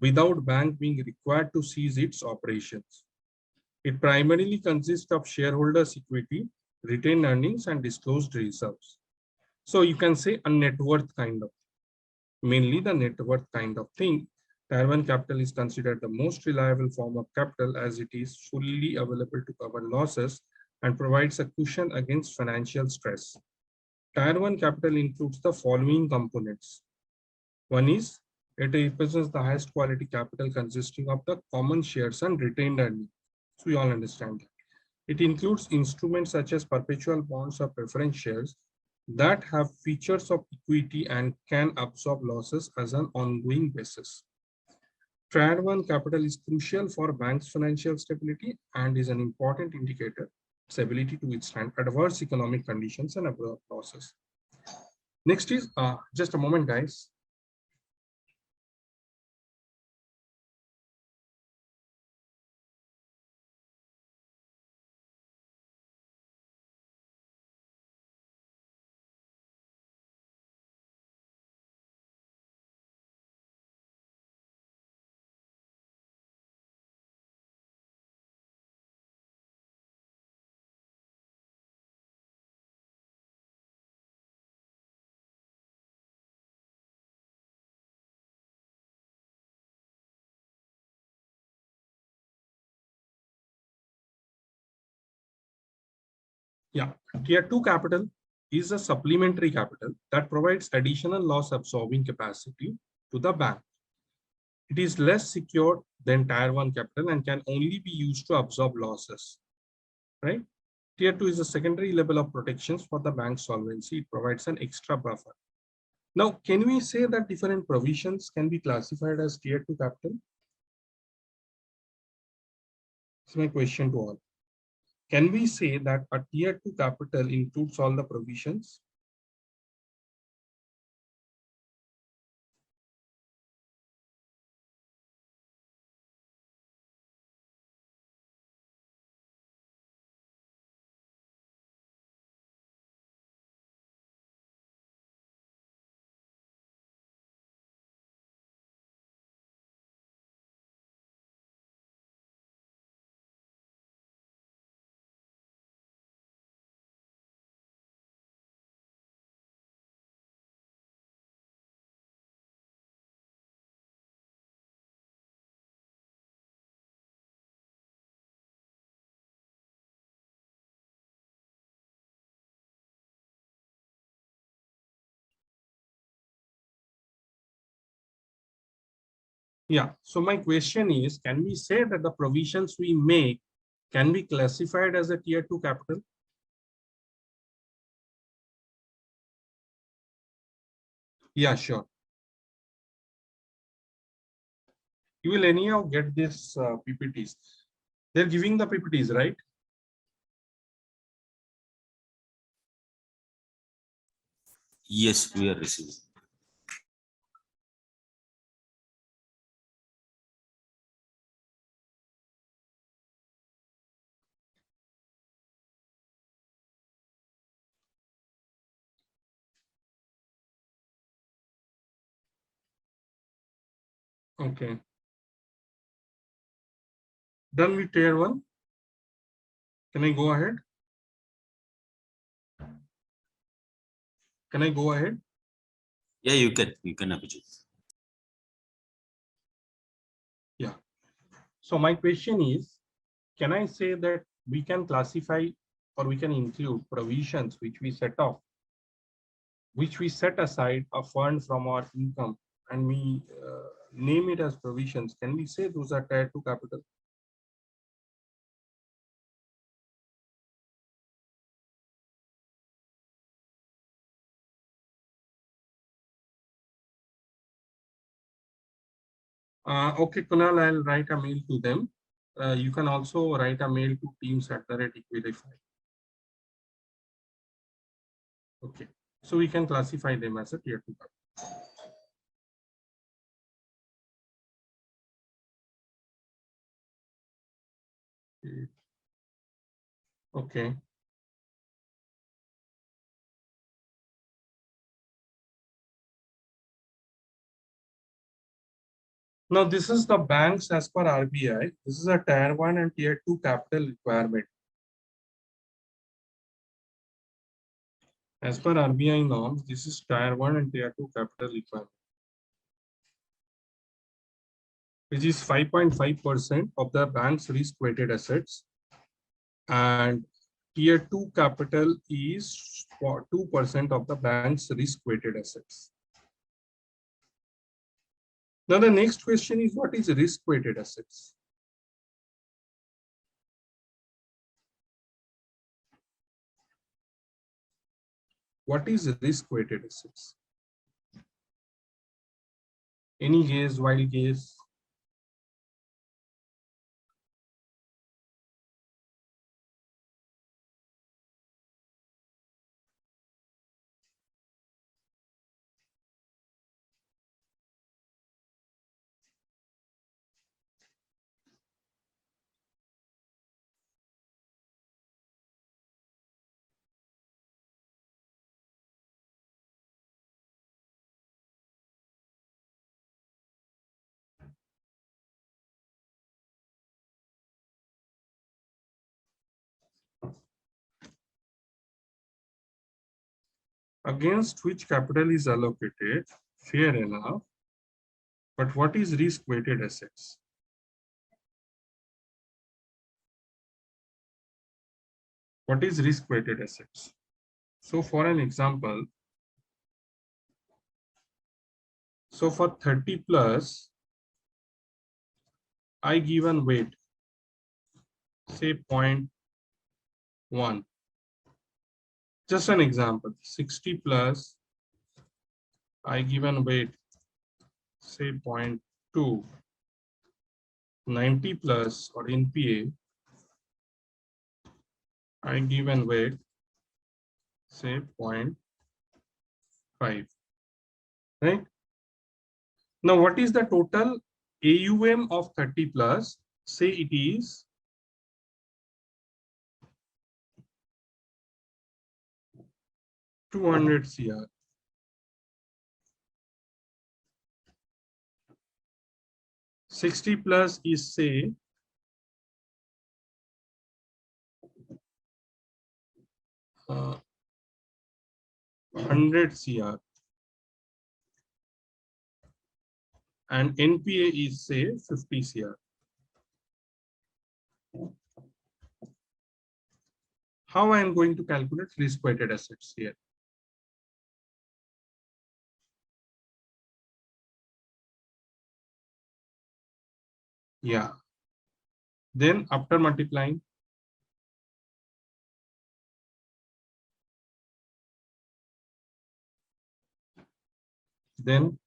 without bank being required to cease its operations. It primarily consists of shareholders' equity, retained earnings, and disclosed reserves. So you can say a net worth kind of, mainly the net worth kind of thing. Tier 1 capital is considered the most reliable form of capital as it is fully available to cover losses and provides a cushion against financial stress. Tier 1 capital includes the following components. One is It represents the highest quality capital consisting of the common shares and retained earnings. So we all understand that. It includes instruments such as perpetual bonds or preference shares that have features of equity and can absorb losses as an ongoing basis. Tier 1 capital is crucial for banks' financial stability and is an important indicator its ability to withstand adverse economic conditions and absorb losses. Next is just a moment, guys. Yeah, tier 2 capital is a supplementary capital that provides additional loss absorbing capacity to the bank. It is less secured than tier 1 capital and can only be used to absorb losses, right? Tier 2 is a secondary level of protections for the bank's solvency. It provides an extra buffer. Now, can we say that different provisions can be classified as tier 2 capital? That's my question to all. Can we say that a tier 2 capital includes all the provisions? Yeah, so my question is, can we say that the provisions we make can be classified as a tier 2 capital? Yeah, sure. You will anyhow get this PPTs. They're giving the PPTs, right? Yes, we are receiving. Okay. Done with tier 1. Can I go ahead? Can I go ahead? Yeah, you can, Abhijit. Yeah. So my question is, can I say that we can classify or we can include provisions which we set off, which we set aside a fund from our income and we name it as provisions? Can we say those are tier 2 capital? Okay, Kunal, I'll write a mail to them. You can also write a mail to teams@equalify. Okay, so we can classify them as a tier 2 capital. Okay. Now, this is the banks as per RBI. This is a tier 1 and tier 2 capital requirement. As per RBI norms, this is tier 1 and tier 2 capital requirement, which is 5.5% of the bank's risk-weighted assets. And tier 2 capital is for 2% of the bank's risk-weighted assets. Now the next question is, what is risk-weighted assets? What is risk-weighted assets? Any guess, wild guess? Against which capital is allocated? Fair enough. But what is risk-weighted assets? What is risk-weighted assets? So for an example, so for 30 plus, I given weight, say 0.1. Just an example, 60 plus, I given weight, say 0.2. 90 plus or NPA, I given weight, say 0.5. Right? Now, what is the total AUM of 30 plus? Say it is 200 CR. +60 is say 100 CR, and NPA is say 50 CR. How I am going to calculate risk-weighted assets here? Yeah. Then after multiplying, then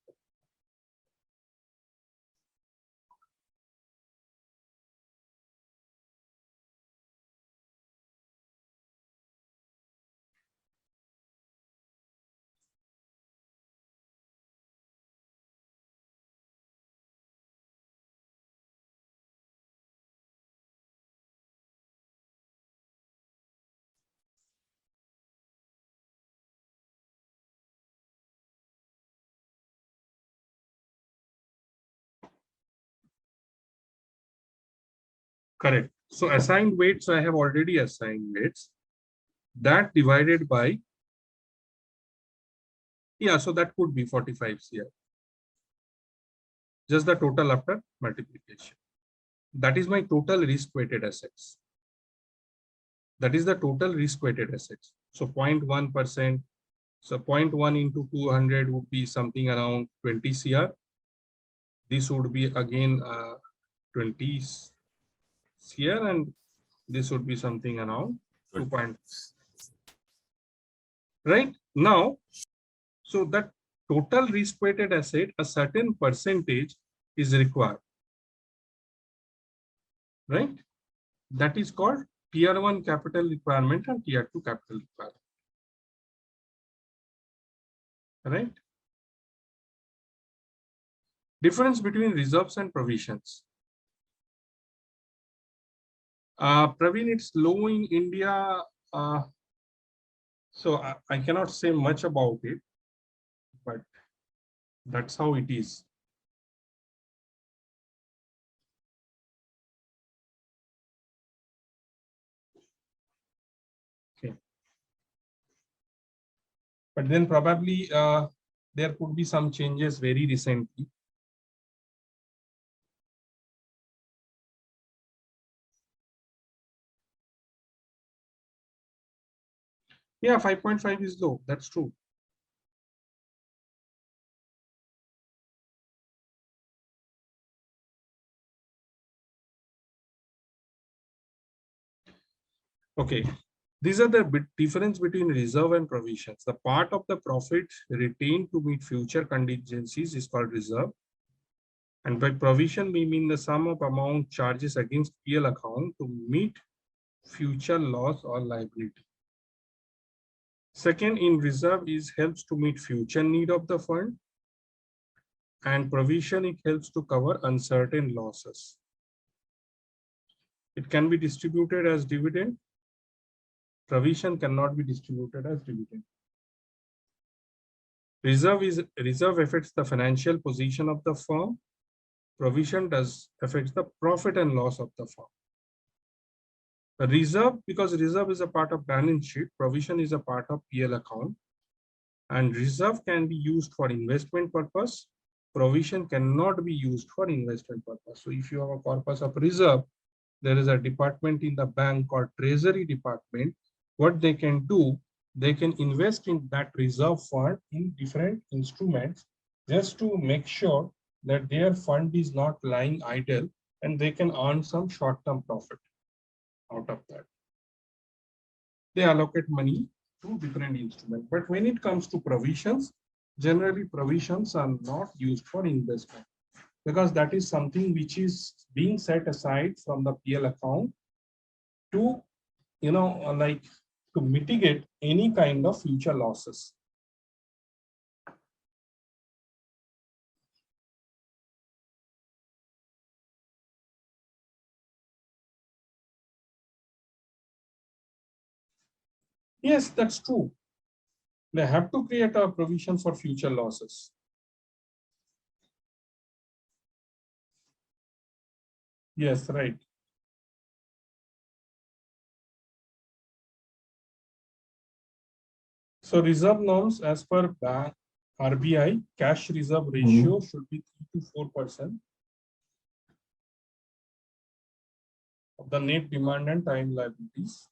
correct. So assigned weights, I have already assigned weights. That divided by, yeah, so that could be 45 CR. Just the total after multiplication. That is my total risk-weighted assets. That is the total risk-weighted assets. So 0.1%. So 0.1 into 200 would be something around 20 CR. This would be again 20 CR, and this would be something around 2. Right now, so that total risk-weighted asset, a certain percentage is required. Right? That is called tier 1 capital requirement and tier 2 capital requirement. Right? Difference between reserves and provisions. Praveen, it's low in India. So I cannot say much about it, but that's how it is. Okay. But then probably there could be some changes very recently. Yeah, 5.5 is low. That's true. Okay. These are the difference between reserve and provisions. The part of the profit retained to meet future contingencies is called reserve. And by provision, we mean the sum of amount charges against PL account to meet future loss or liability. Second, in reserve is helps to meet future need of the fund. And provision, it helps to cover uncertain losses. It can be distributed as dividend. Provision cannot be distributed as dividend. Reserve affects the financial position of the firm. Provision affects the profit and loss of the firm. The reserve, because reserve is a part of balance sheet, provision is a part of PL account, and reserve can be used for investment purpose. Provision cannot be used for investment purpose. So if you have a corpus of reserve, there is a department in the bank called treasury department. What they can do, they can invest in that reserve fund in different instruments just to make sure that their fund is not lying idle and they can earn some short-term profit out of that. They allocate money to different instruments. But when it comes to provisions, generally provisions are not used for investment because that is something which is being set aside from the PL account to, like to mitigate any kind of future losses. Yes, that's true. They have to create a provision for future losses. Yes, right. So reserve norms as per bank RBI, cash reserve ratio should be 3 to 4% of the net demand and time liabilities.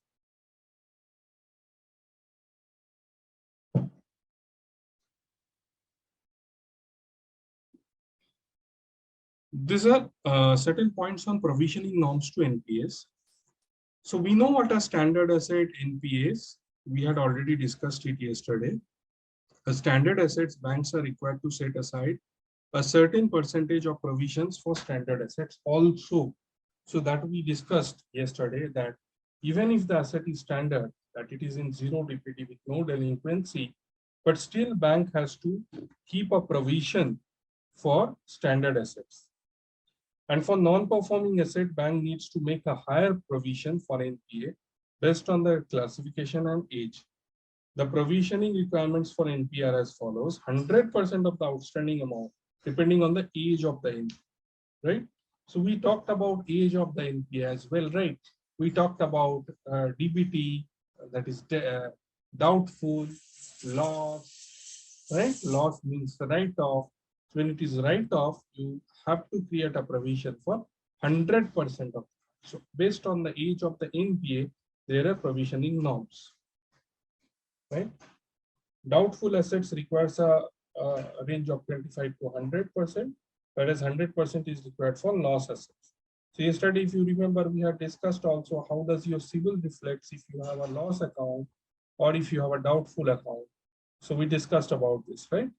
These are certain points on provisioning norms to NPAs. So we know what are standard asset NPAs. We had already discussed it yesterday. The standard assets, banks are required to set aside a certain percentage of provisions for standard assets also. So that we discussed yesterday that even if the asset is standard, that it is in zero DPD with no delinquency, but still bank has to keep a provision for standard assets. And for non-performing asset, bank needs to make a higher provision for NPA based on the classification and age. The provisioning requirements for NPA are as follows: 100% of the outstanding amount, depending on the age of the NPA, right? So we talked about age of the NPA as well, right? We talked about DBT, that is doubtful, loss, right? Loss means the write-off. When it is write-off, you have to create a provision for 100% of. So based on the age of the NPA, there are provisioning norms, right? Doubtful assets requires a range of 25 to 100%, whereas 100% is required for loss assets. So yesterday, if you remember, we had discussed also how does your CIBIL reflects if you have a loss account or if you have a doubtful account. So we discussed about this, right?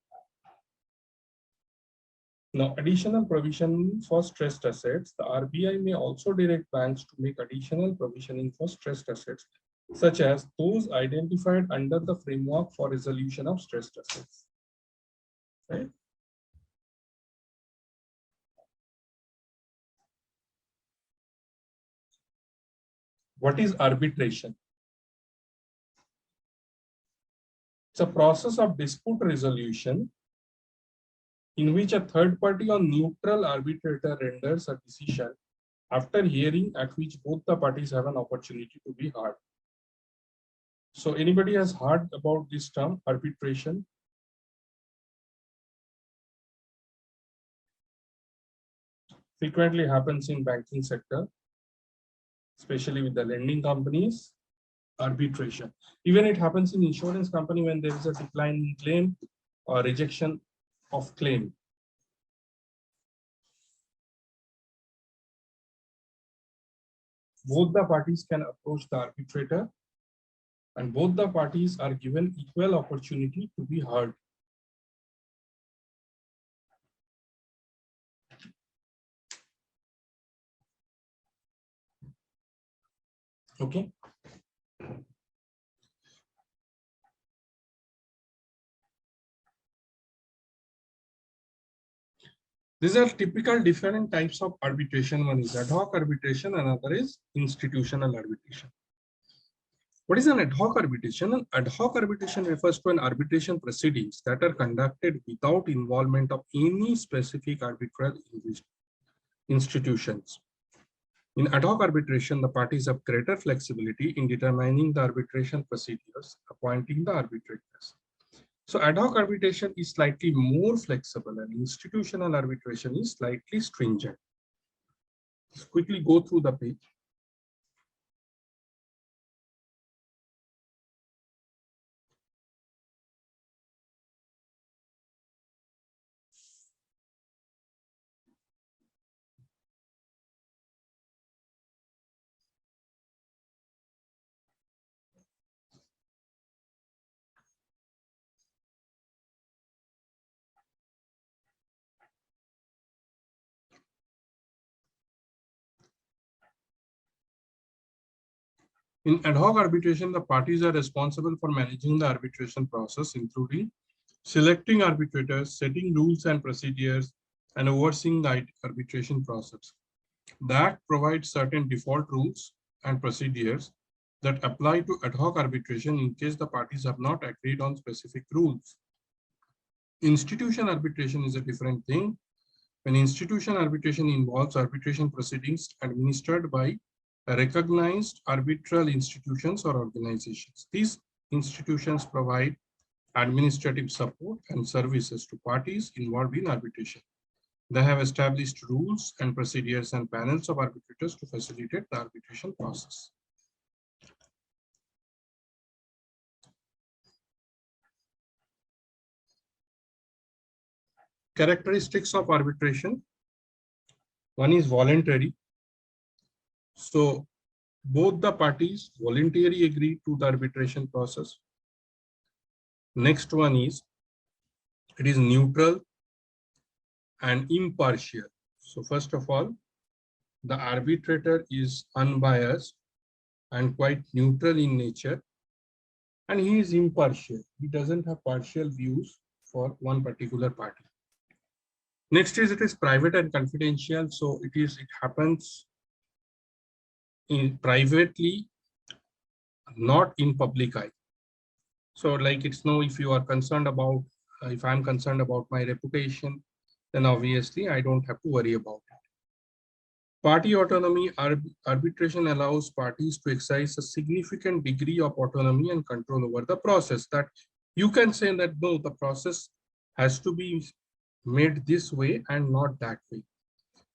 Now, additional provision for stressed assets. The RBI may also direct banks to make additional provisioning for stressed assets, such as those identified under the framework for resolution of stressed assets. Right? What is arbitration? It's a process of dispute resolution in which a third party or neutral arbitrator renders a decision after hearing at which both the parties have an opportunity to be heard. So anybody has heard about this term, arbitration? Frequently happens in banking sector, especially with the lending companies. Arbitration. Even it happens in insurance company when there is a decline in claim or rejection of claim. both the parties can approach the arbitrator and both the parties are given equal opportunity to be heard. Okay. These are typical different types of arbitration. One is ad hoc arbitration, another is institutional arbitration. What is an ad hoc arbitration? An ad hoc arbitration refers to an arbitration proceedings that are conducted without involvement of any specific arbitral institutions. In ad hoc arbitration, the parties have greater flexibility in determining the arbitration procedures, appointing the arbitrators. So ad hoc arbitration is slightly more flexible and institutional arbitration is slightly stringent. Let's quickly go through the page. In ad hoc arbitration, the parties are responsible for managing the arbitration process, including selecting arbitrators, setting rules and procedures, and overseeing the arbitration process. The Act provides certain default rules and procedures that apply to ad hoc arbitration in case the parties have not agreed on specific rules. Institution arbitration is a different thing. When institution arbitration involves arbitration proceedings administered by recognized arbitral institutions or organizations. These institutions provide administrative support and services to parties involved in arbitration. They have established rules and procedures and panels of arbitrators to facilitate the arbitration process. Characteristics of arbitration. One is voluntary. So both the parties voluntarily agree to the arbitration process. Next one is, it is neutral and impartial. So first of all, the arbitrator is unbiased and quite neutral in nature, and he is impartial. He doesn't have partial views for one particular party. Next is, it is private and confidential. So it happens in privately, not in public eye. So like it's no, if you are concerned about, if I'm concerned about my reputation, then obviously I don't have to worry about it. Party autonomy. Arbitration allows parties to exercise a significant degree of autonomy and control over the process. That you can say that no, the process has to be made this way and not that way,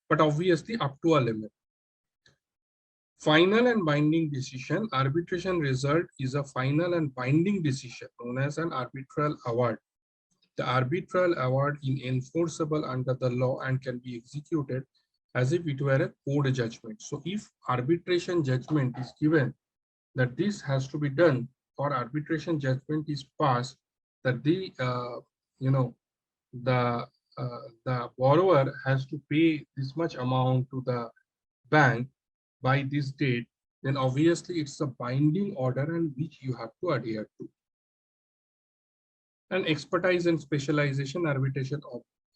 but obviously up to a limit. Final and binding decision. Arbitration result is a final and binding decision known as an arbitral award. The arbitral award is enforceable under the law and can be executed as if it were a court judgment. So if arbitration judgment is given that this has to be done, or arbitration judgment is passed that the borrower has to pay this much amount to the bank by this date, then obviously it's a binding order and which you have to adhere to. And expertise and specialization. Arbitration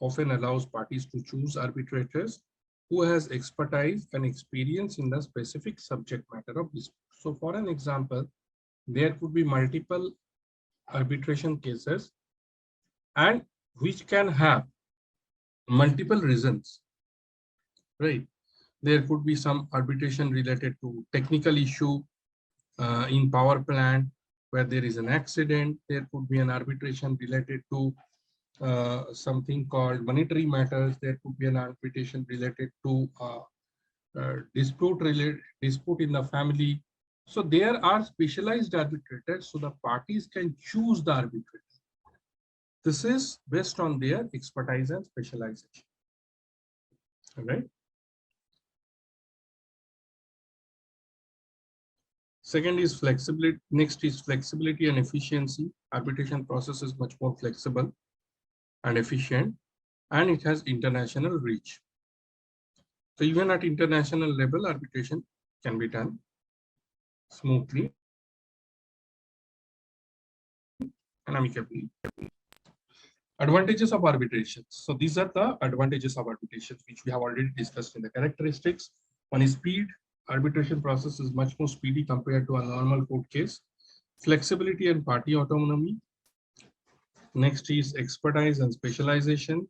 often allows parties to choose arbitrators who has expertise and experience in the specific subject matter of dispute. So for an example, there could be multiple arbitration cases and which can have multiple reasons, right? There could be some arbitration related to technical issue in power plant where there is an accident. There could be an arbitration related to something called monetary matters. There could be an arbitration related to dispute in the family. So there are specialized arbitrators, so the parties can choose the arbitrator. This is based on their expertise and specialization. All right. Second is flexibility. Next is flexibility and efficiency. Arbitration process is much more flexible and efficient, and it has international reach. So even at international level, arbitration can be done smoothly and amicably. Advantages of arbitration. So these are the advantages of arbitration, which we have already discussed in the characteristics. One is speed. Arbitration process is much more speedy compared to a normal court case. Flexibility and party autonomy. Next is expertise and specialization.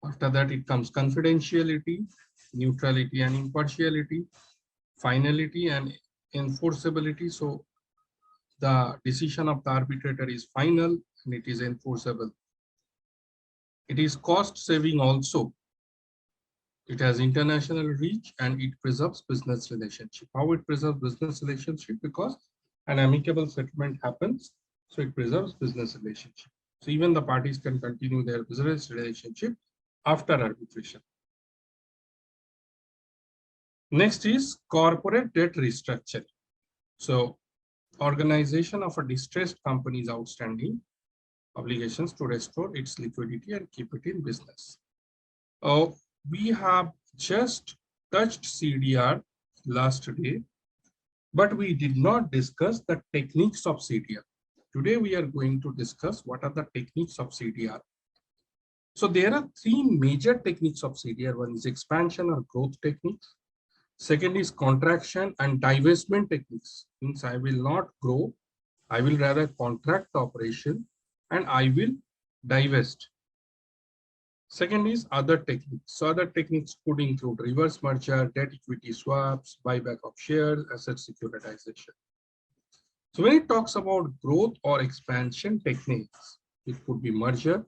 After that, it comes confidentiality, neutrality and impartiality, finality and enforceability. So the decision of the arbitrator is final and it is enforceable. It is cost saving also. It has international reach and it preserves business relationship. How it preserves business relationship? Because an amicable settlement happens, so it preserves business relationship. So even the parties can continue their business relationship after arbitration. Next is corporate debt restructuring. So organization of a distressed company's outstanding obligations to restore its liquidity and keep it in business. We have just touched CDR last day, but we did not discuss the techniques of CDR. Today we are going to discuss what are the techniques of CDR. So there are three major techniques of CDR. One is expansion or growth techniques. Second is contraction and divestment techniques. Means I will not grow, I will rather contract the operation and I will divest. Second is other techniques. So other techniques could include reverse merger, debt equity swaps, buyback of shares, asset securitization. So when it talks about growth or expansion techniques, it could be merger,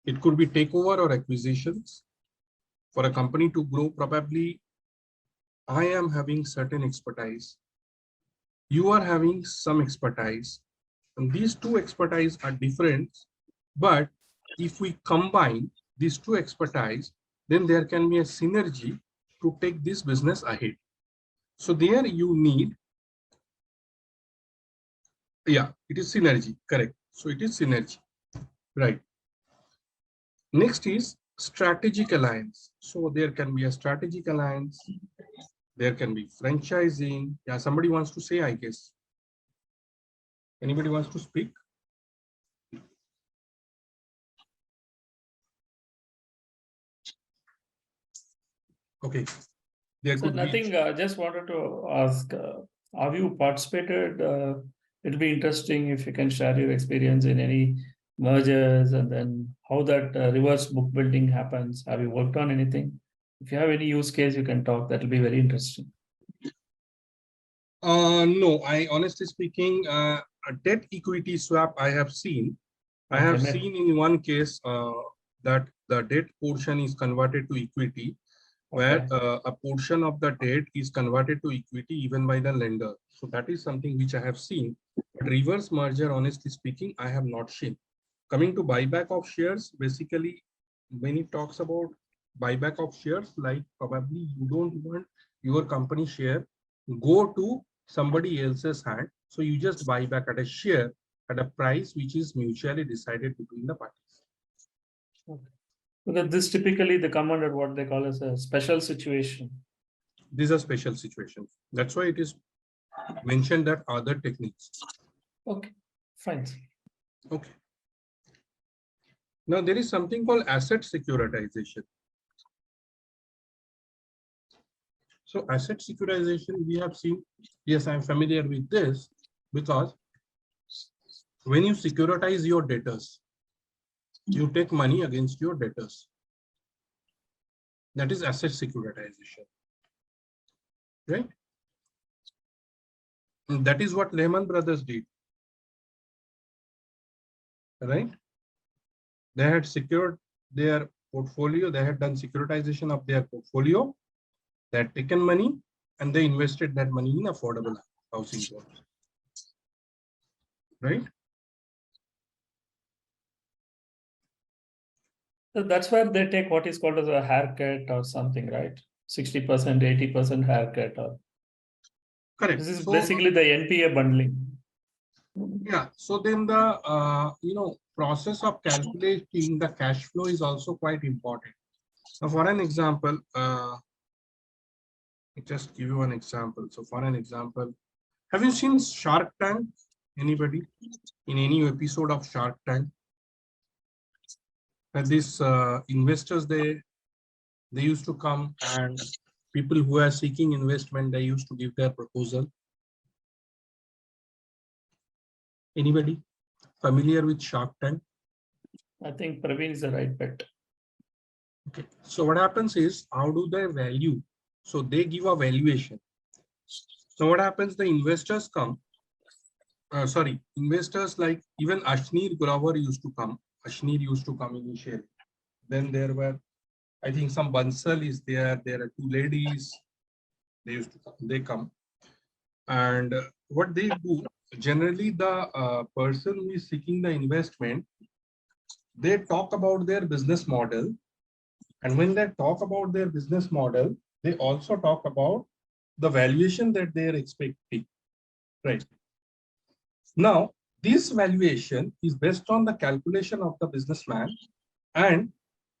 it could be takeover or acquisitions. For a company to grow, probably I am having certain expertise, you are having some expertise, and these two expertise are different, but if we combine these two expertise, then there can be a synergy to take this business ahead. So there you need, yeah, it is synergy, correct. So it is synergy, right. Next is strategic alliance. So there can be a strategic alliance, there can be franchising. Yeah, somebody wants to say, I guess. Anybody wants to speak? Okay. There So could be. nothing, just wanted to ask, have you participated? It'll be interesting if you can share your experience in any mergers and then how that reverse book building happens. Have you worked on anything? If you have any use case, you can talk. That'll be very interesting. No, I honestly speaking, a debt equity swap I have seen. I Okay, have seen in one case that the debt portion is converted to equity, where okay. a portion of the debt is converted to equity even by the lender. So that is something which I have seen. But reverse merger, honestly speaking, I have not seen. Coming to buyback of shares, basically, when it talks about buyback of shares, like probably you don't want your company share go to somebody else's hand. So you just buy back at a share at a price which is mutually decided between the parties. Okay. Because this typically they come under what they call as a special situation. These are special situations. That's why it is mentioned that other techniques. Okay, fine. Okay. Now there is something called asset securitization. So asset securitization we have seen. Yes, I'm familiar with this because when you securitize your debtors, you take money against your debtors. That is asset securitization, right? And that is what Lehman Brothers did, right? They had secured their portfolio. They had done securitization of their portfolio. They had taken money and they invested that money in affordable housing loans, right? So that's where they take what is called as a haircut or something, right? 60%, 80% haircut or Correct. This is So, basically the NPA bundling. yeah. So then the process of calculating the cash flow is also quite important. Now, for an example, just give you an example. So for an example, have you seen Shark Tank? Anybody in any episode of Shark Tank? These investors, they used to come, and people who are seeking investment, they used to give their proposal. Anybody familiar with Shark Tank? I think Praveen is the right bet. Okay. So what happens is, how do they value? So they give a valuation. So what happens? The investors come. Investors like even Ashneer Grover used to come. Ashneer used to come initially. Then there were, I think, some Bansal is there. There are two ladies. They used to come. They come, and what they do generally, the person who is seeking the investment, they talk about their business model, and when they talk about their business model, they also talk about the valuation that they are expecting. Right now, this valuation is based on the calculation of the businessman, and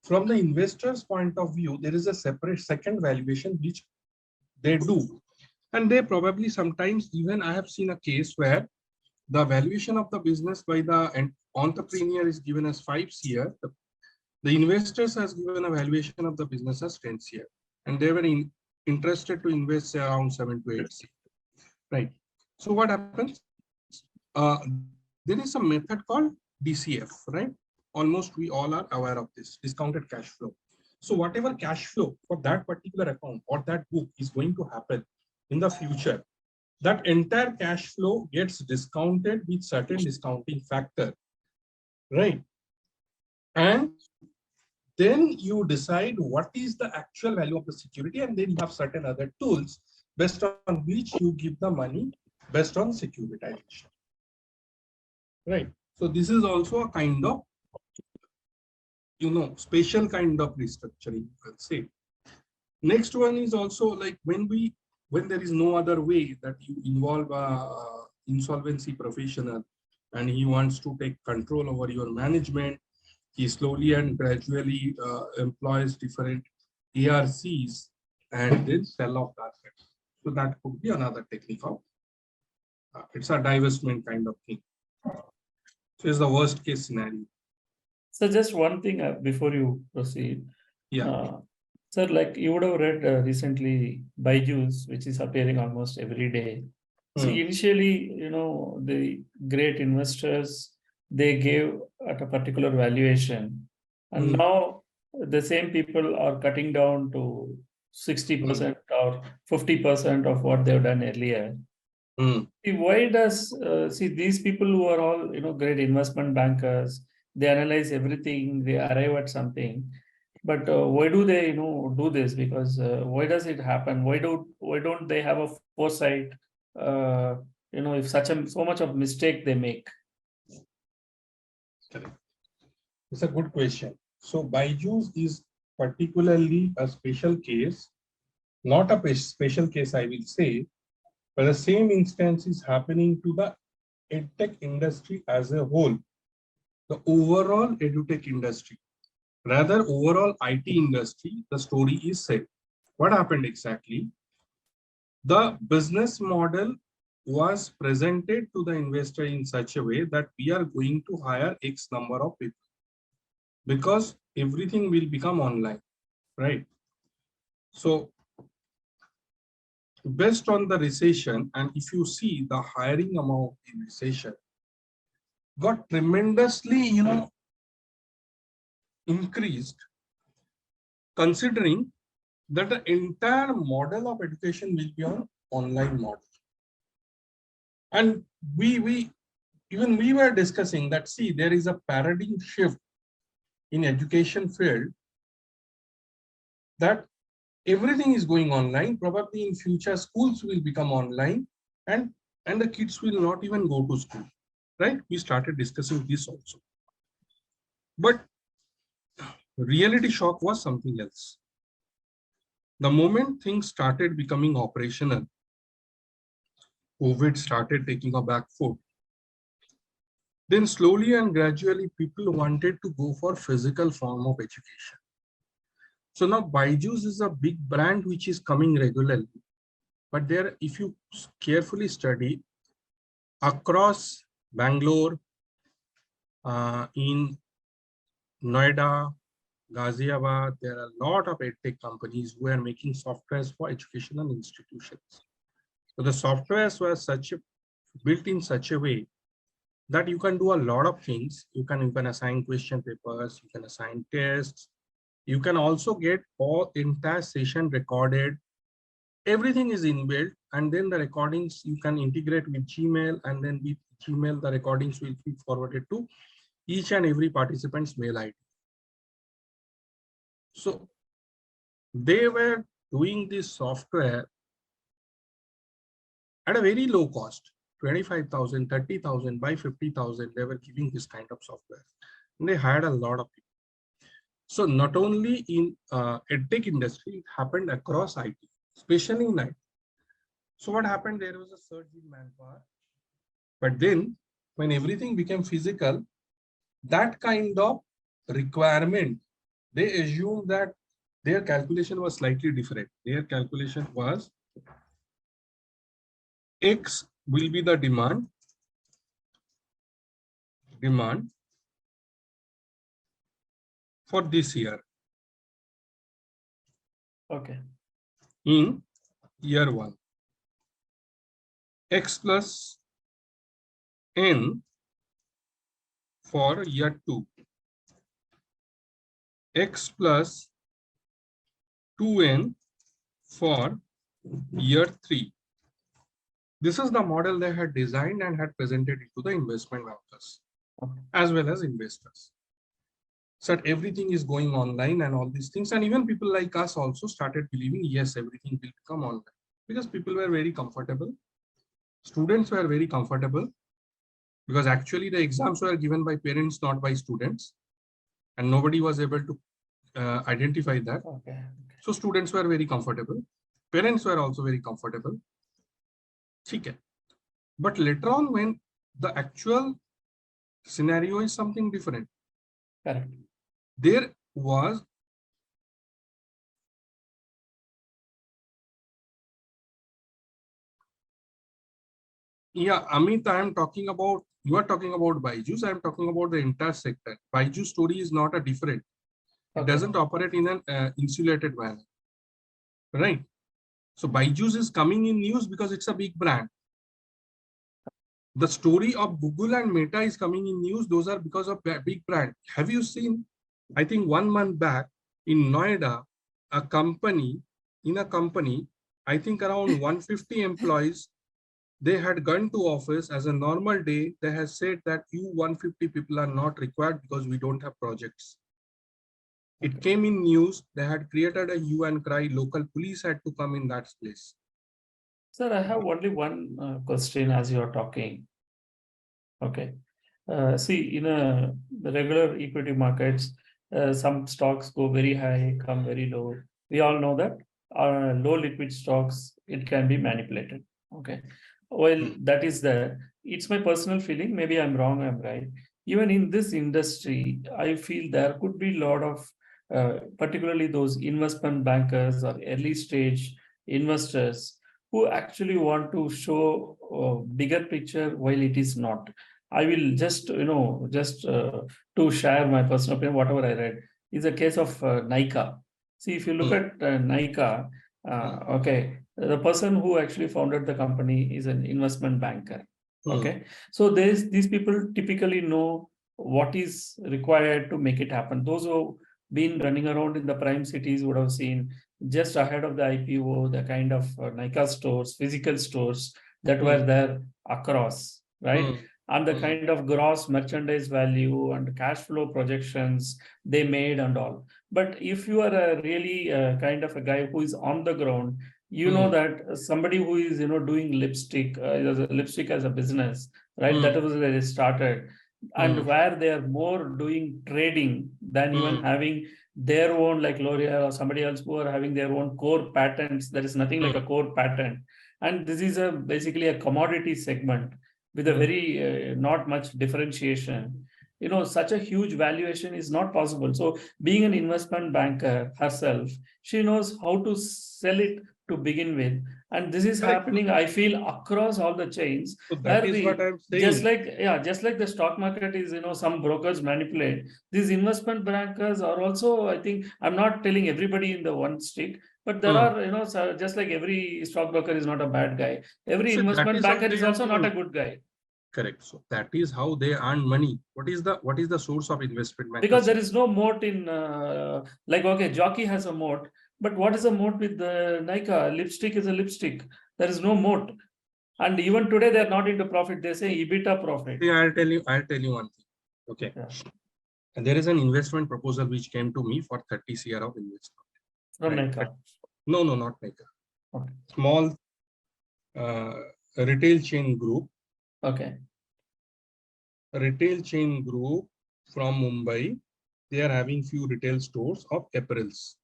from the investor's point of view, there is a separate second valuation which they do. And they probably sometimes even, I have seen a case where the valuation of the business by the entrepreneur is given as 5 CR. The investors has given a valuation of the business as 10 CR. And they were interested to invest around 7 to 8 CR. Right. So what happens? There is a method called DCF, right? Almost we all are aware of this, discounted cash flow. So whatever cash flow for that particular account or that book is going to happen in the future, that entire cash flow gets discounted with certain discounting factor, right? And then you decide what is the actual value of the security, and then you have certain other tools based on which you give the money based on securitization, right? So this is also a kind of, special kind of restructuring, you can say. Next one is also like when there is no other way that you involve a insolvency professional and he wants to take control over your management, he slowly and gradually employs different ARCs and then sell off the assets. So that could be another technique of it's a divestment kind of thing. So it's the worst case scenario. So just one thing before you proceed. Yeah. Sir, like you would have read recently Byju's, which is appearing almost every day. So initially, the great investors, they gave at a particular valuation. And now the same people are cutting down to 60% or 50% of what they've done earlier. See, why does these people who are all great investment bankers, they analyze everything, they arrive at something, but why do they do this? Because why does it happen? Why don't they have a foresight? If so much of mistake they make. Correct. It's a good question. So Byju's is particularly a special case, not a special case, I will say, but the same instance is happening to the edtech industry as a whole, the overall edutech industry, rather overall IT industry. The story is set. What happened exactly? The business model was presented to the investor in such a way that we are going to hire X number of people because everything will become online, right? So based on the recession, and if you see the hiring amount in recession got tremendously, increased, considering that the entire model of education will be on online model. And we were discussing that, see, there is a paradigm shift in education field that everything is going online. Probably in future schools will become online and the kids will not even go to school, right? We started discussing this also. But reality shock was something else. The moment things started becoming operational, COVID started taking a back foot, then slowly and gradually people wanted to go for physical form of education. So now Byju's is a big brand which is coming regularly, but there, if you carefully study across Bangalore, in Noida, Ghaziabad, there are a lot of edtech companies who are making softwares for educational institutions. So the softwares were built in such a way that you can do a lot of things. You can assign question papers, you can assign tests, you can also get all entire session recorded. Everything is inbuilt, and then the recordings you can integrate with Gmail, and then with Gmail, the recordings will be forwarded to each and every participant's mail ID. So they were doing this software at a very low cost, 25,000, 30,000, by 50,000. They were giving this kind of software, and they hired a lot of people. So not only in edtech industry, it happened across IT, especially in IT. So what happened? There was a surge in manpower, but then when everything became physical, that kind of requirement, they assumed that their calculation was slightly different. Their calculation was X will be the demand for this year. Okay. In year 1. X plus N for year 2. X plus 2N for year 3. This is the model they had designed and had presented it to the investment bankers as well as investors. So everything is going online and all these things. And even people like us also started believing, yes, everything will become online, because people were very comfortable. Students were very comfortable, because actually the exams were given by parents, not by students. And nobody was able to identify that. Okay. So students were very comfortable. Parents were also very comfortable. Okay. But later on, when the actual scenario is something different, Correct. there was Amit, I am talking about, you are talking about Byju's, I am talking about the entire sector. Byju's story is not a different. It doesn't operate in an insulated manner, right? So Byju's is coming in news because it's a big brand. The story of Google and Meta is coming in news. Those are because of big brand. Have you seen, I think 1 month back in Noida, a company, I think around 150 employees, they had gone to office as a normal day. They had said that you 150 people are not required because we don't have projects. It came in news. They had created a hue and cry. Local police had to come in that place. Sir, I have only one question as you are talking. Okay. See, in the regular equity markets, some stocks go very high, come very low. We all know that low liquid stocks, it can be manipulated. Okay. Well, that is there. It's my personal feeling. Maybe I'm wrong, I'm right. Even in this industry, I feel there could be a lot of, particularly those investment bankers or early stage investors who actually want to show a bigger picture while it is not. I will just, to share my personal opinion, whatever I read, is a case of Nika. See, if you look at Nika, okay, the person who actually founded the company is an investment banker. Okay, so these people typically know what is required to make it happen. Those who been running around in the prime cities would have seen just ahead of the IPO, the kind of Nika stores, physical stores that were there across, right? And the kind of gross merchandise value and cash flow projections they made and all. But if you are a really kind of a guy who is on the ground, you know that somebody who is, doing lipstick as a business, right? That was where they started. And where they are more doing trading than even having their own, like L'Oreal or somebody else who are having their own core patents. There is nothing like a core patent. And this is basically a commodity segment with a very not much differentiation. Such a huge valuation is not possible. So being an investment banker herself, she knows how to sell it to begin with. And this is Correct. happening, I feel, across all the chains. So that is what I'm saying. Just like the stock market is, some brokers manipulate. These investment bankers are also, I think, I'm not telling everybody in the one stick, but there are, just like every stockbroker is not a bad guy. Every So that investment is how banker they is are also not a doing. good guy. Correct. So that is how they earn money. What is the source of investment bankers? Because there is no moat in, like, okay, jockey has a moat, but what is a moat with the Nika? Lipstick is a lipstick. There is no moat. And even today, they are not into profit. They say EBITDA profit. See, I'll tell you one thing. Okay. Yeah. And there is an investment proposal which came to me for 30 CR of investment. From Right. Nika. No, not Nika. Okay. Small retail chain group. Okay. Retail chain group from Mumbai. They are having few retail stores of apparels,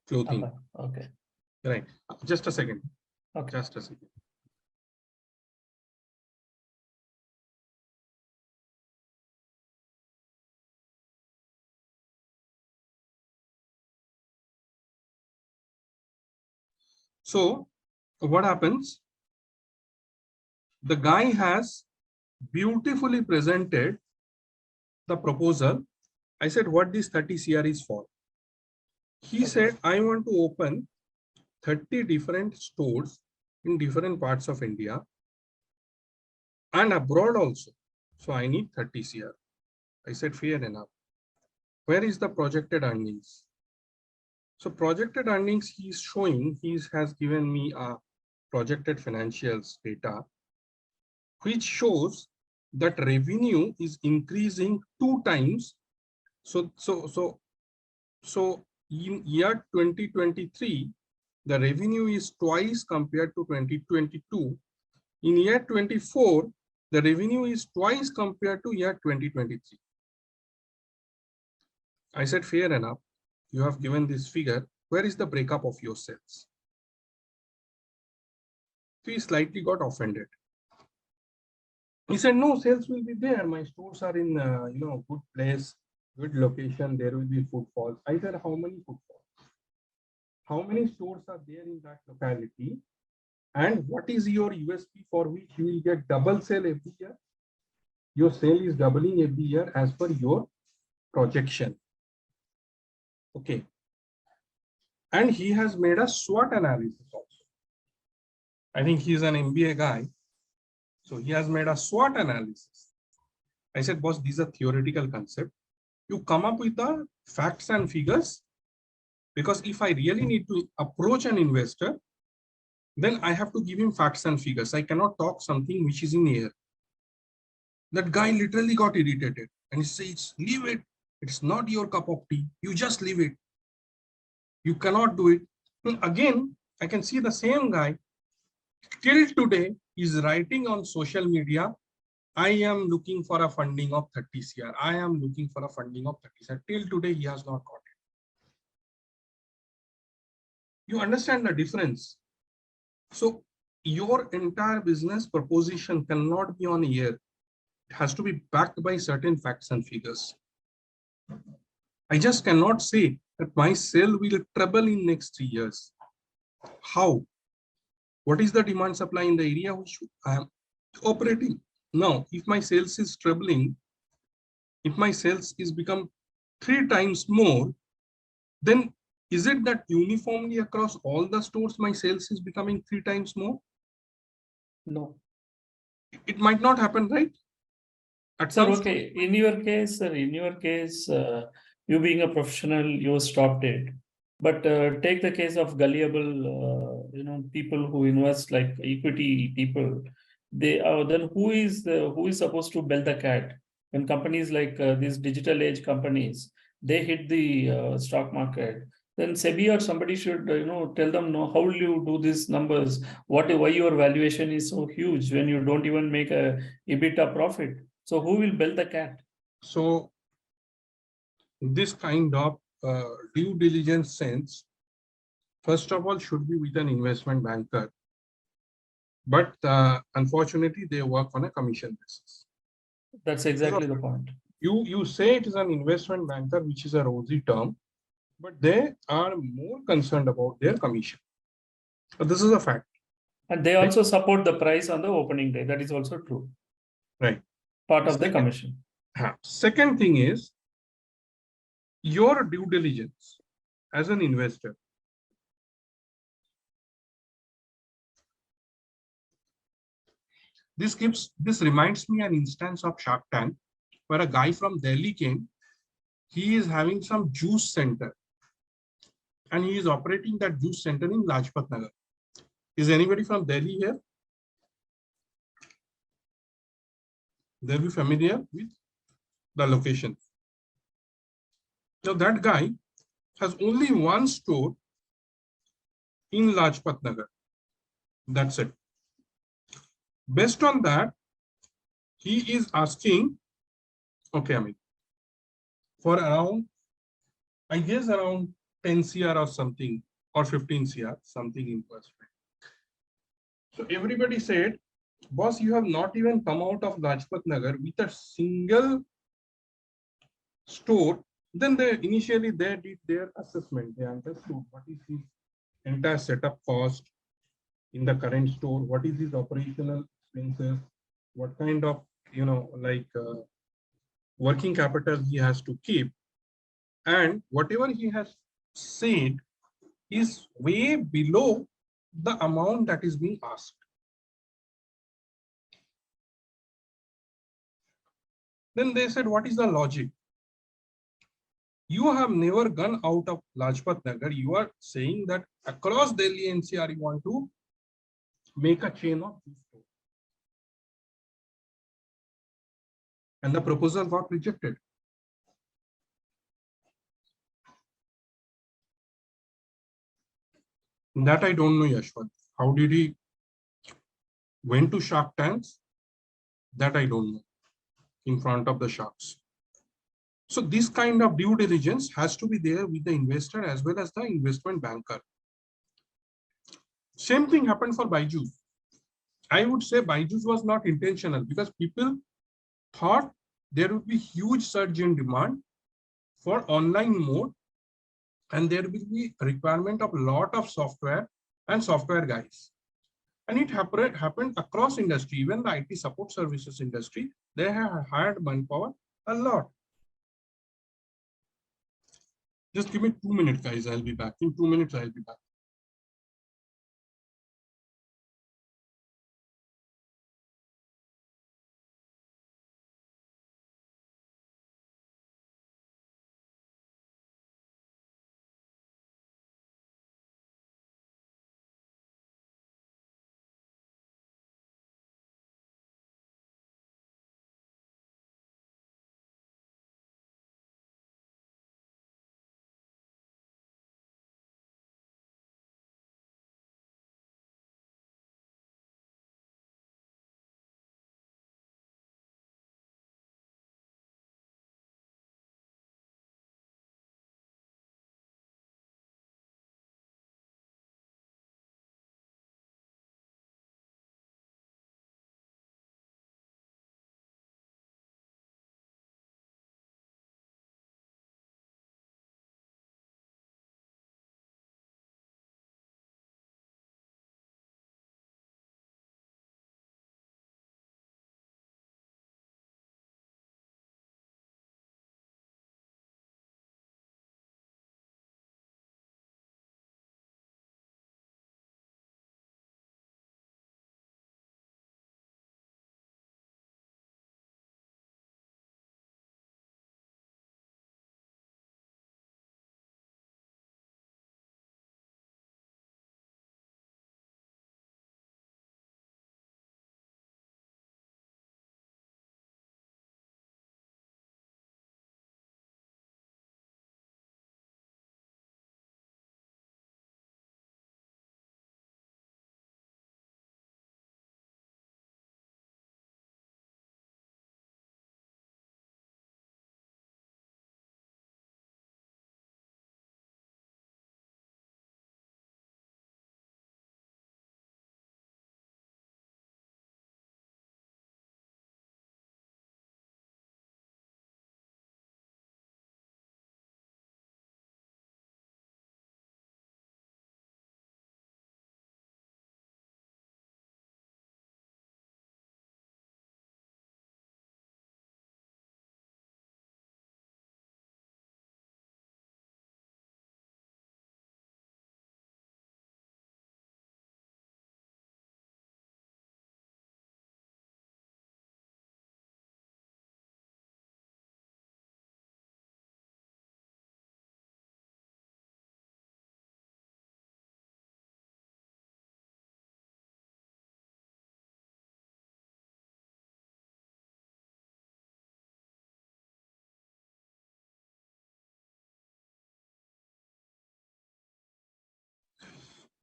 clothing. Okay. Right. Just a second. Okay. Just a second. So what happens? The guy has beautifully presented the proposal. I said, what this 30 CR is for? He said, I want to open 30 different stores in different parts of India and abroad also. So I need 30 CR. I said, fair enough. Where is the projected earnings? So projected earnings he's showing, he has given me a projected financials data, which shows that revenue is increasing 2 times. So in year 2023, the revenue is twice compared to 2022. In year 24, the revenue is twice compared to year 2023. I said, fair enough. You have given this figure. Where is the breakup of your sales? He slightly got offended. He said, no, sales will be there. My stores are in, good place, good location. There will be footfalls. I said, how many footfalls? How many stores are there in that locality? And what is your USP for which you will get double sale every year? Your sale is doubling every year as per your projection. Okay. And he has made a SWOT analysis also. I think he's an MBA guy. So he has made a SWOT analysis. I said, boss, these are theoretical concept. You come up with the facts and figures, because if I really need to approach an investor, then I have to give him facts and figures. I cannot talk something which is in the air. That guy literally got irritated and he says, leave it. It's not your cup of tea. You just leave it. You cannot do it. And again, I can see the same guy till today is writing on social media, I am looking for a funding of 30 CR. I am looking for a funding of 30 CR. Till today, he has not got it. You understand the difference? So your entire business proposition cannot be on air. It has to be backed by certain facts and figures. I just cannot say that my sale will treble in next 3 years. How? What is the demand supply in the area which I am operating? Now, if my sales is trebling, if my sales is become 3 times more, then is it that uniformly across all the stores, my sales is becoming 3 times more? No. It might not happen, right? At Sir, some okay. In your case, you being a professional, you stopped it. But take the case of gullible, people who invest like equity people. They then who is supposed to bell the cat when companies like these digital age companies they hit the stock market? Then SEBI or somebody should tell them, no, how will you do these numbers? Why your valuation is so huge when you don't even make a EBITDA profit? So who will bell the cat? So this kind of due diligence sense, first of all, should be with an investment banker. But unfortunately, they work on a commission basis. That's exactly the point. You say it is an investment banker, which is a rosy term, but they are more concerned about their commission. So this is a fact. And they also support the price on the opening day. That is also true. Right. Part of the Second- commission. Second thing is your due diligence as an investor. This reminds me an instance of Shark Tank, where a guy from Delhi came. He is having some juice center, and he is operating that juice center in Lajpat Nagar. Is anybody from Delhi here? They'll be familiar with the location. So that guy has only one store in Lajpat Nagar. That's it. Based on that, he is asking, okay, I mean, for around, I guess around 10 CR or something, or 15 CR, something in investment. So everybody said, boss, you have not even come out of Lajpat Nagar with a single store. Then they initially they did their assessment. They understood what is his entire setup cost in the current store, what is his operational expenses, what kind of working capital he has to keep, and whatever he has said is way below the amount that is being asked. Then they said, what is the logic? You have never gone out of Lajpat Nagar. You are saying that across Delhi NCR, you want to make a chain of this store. And the proposal got rejected. That I don't know, Yashwant. How did he went to Shark Tanks? That I don't know. In front of the sharks. So this kind of due diligence has to be there with the investor as well as the investment banker. Same thing happened for Byju's. I would say Byju's was not intentional because people thought there would be huge surge in demand for online mode, and there will be a requirement of a lot of software and software guys. And it happened across industry, even the IT support services industry, they have hired manpower a lot. Just give me 2 minutes, guys. I'll be back. In 2 minutes, I'll be back.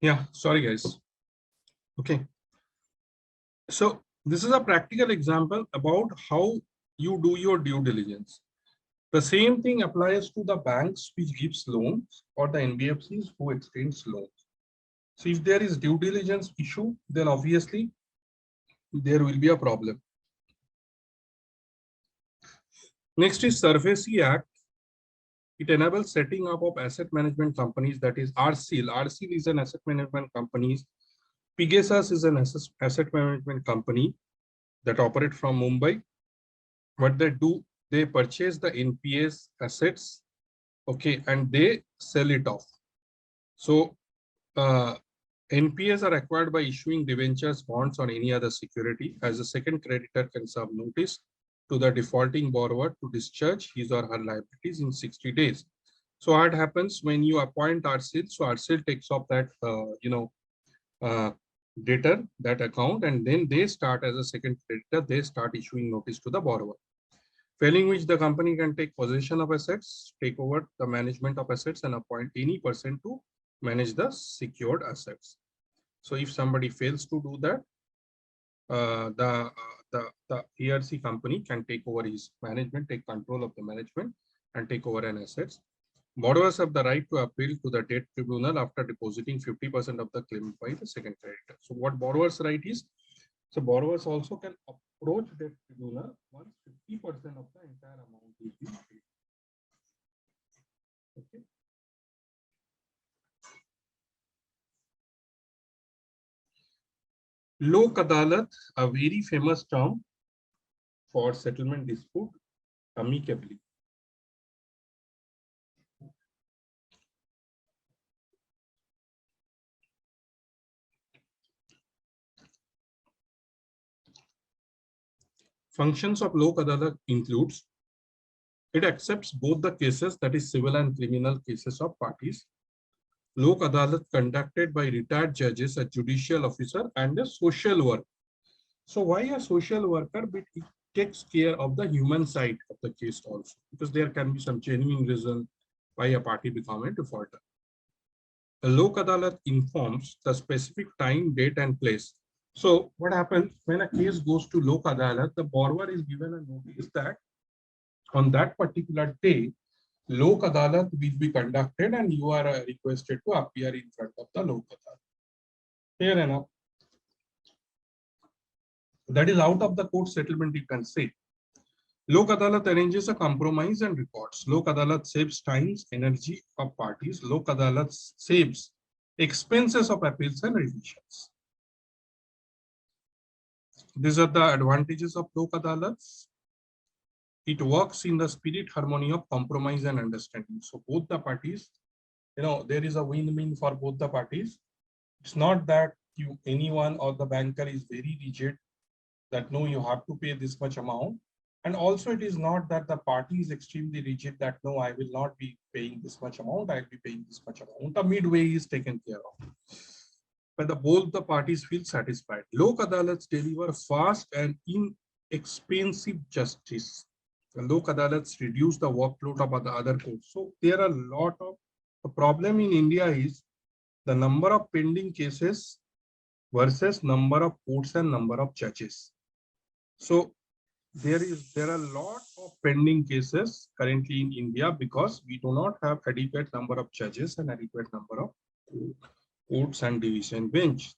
Yeah, sorry guys. Okay. So this is a practical example about how you do your due diligence. The same thing applies to the banks which gives loans or the NBFCs who extends loans. So if there is due diligence issue, then obviously there will be a problem. Next is SURVEY Act. It enables setting up of asset management companies, that is RCL. RCL is an asset management company. Pegasus is an asset management company that operate from Mumbai. What they do, they purchase the NPS assets, okay, and they sell it off. So NPS are acquired by issuing debentures, bonds, or any other security, as a second creditor can serve notice to the defaulting borrower to discharge his or her liabilities in 60 days. So what happens when you appoint RCL? So RCL takes off that debtor, that account, and then they start as a second creditor, they start issuing notice to the borrower. Failing which, the company can take possession of assets, take over the management of assets, and appoint any person to manage the secured assets. So if somebody fails to do that, the ERC company can take over his management, take control of the management, and take over an assets. Borrowers have the right to appeal to the debt tribunal after depositing 50% of the claim by the second creditor. So what borrower's right is, so borrowers also can approach debt tribunal once 50% of the entire amount is being paid. Okay. Lok Adalat, a very famous term for settlement dispute amicably. Functions of Lok Adalat includes, it accepts both the cases, that is civil and criminal cases of parties. Lok Adalat conducted by retired judges, a judicial officer, and a social worker. So why a social worker? But it takes care of the human side of the case also, because there can be some genuine reason why a party become a defaulter. A Lok Adalat informs the specific time, date, and place. So what happens when a case goes to Lok Adalat? The borrower is given a notice that on that particular day, Lok Adalat will be conducted and you are requested to appear in front of the Lok Adalat. Fair enough. That is out of the court settlement, you can say. Lok Adalat arranges a compromise and records. Lok Adalat saves times, energy of parties. Lok Adalat saves expenses of appeals and revisions. These are the advantages of Lok Adalat. It works in the spirit harmony of compromise and understanding. So both the parties, there is a win-win for both the parties. It's not that anyone or the banker is very rigid that no, you have to pay this much amount. And also it is not that the party is extremely rigid that no, I will not be paying this much amount, I'll be paying this much amount. The midway is taken care of. But both the parties feel satisfied. Lok Adalats deliver fast and inexpensive justice. The Lok Adalats reduce the workload of the other courts. So there are a lot of, the problem in India is the number of pending cases versus number of courts and number of judges. So there are a lot of pending cases currently in India because we do not have adequate number of judges and adequate number of courts and division bench.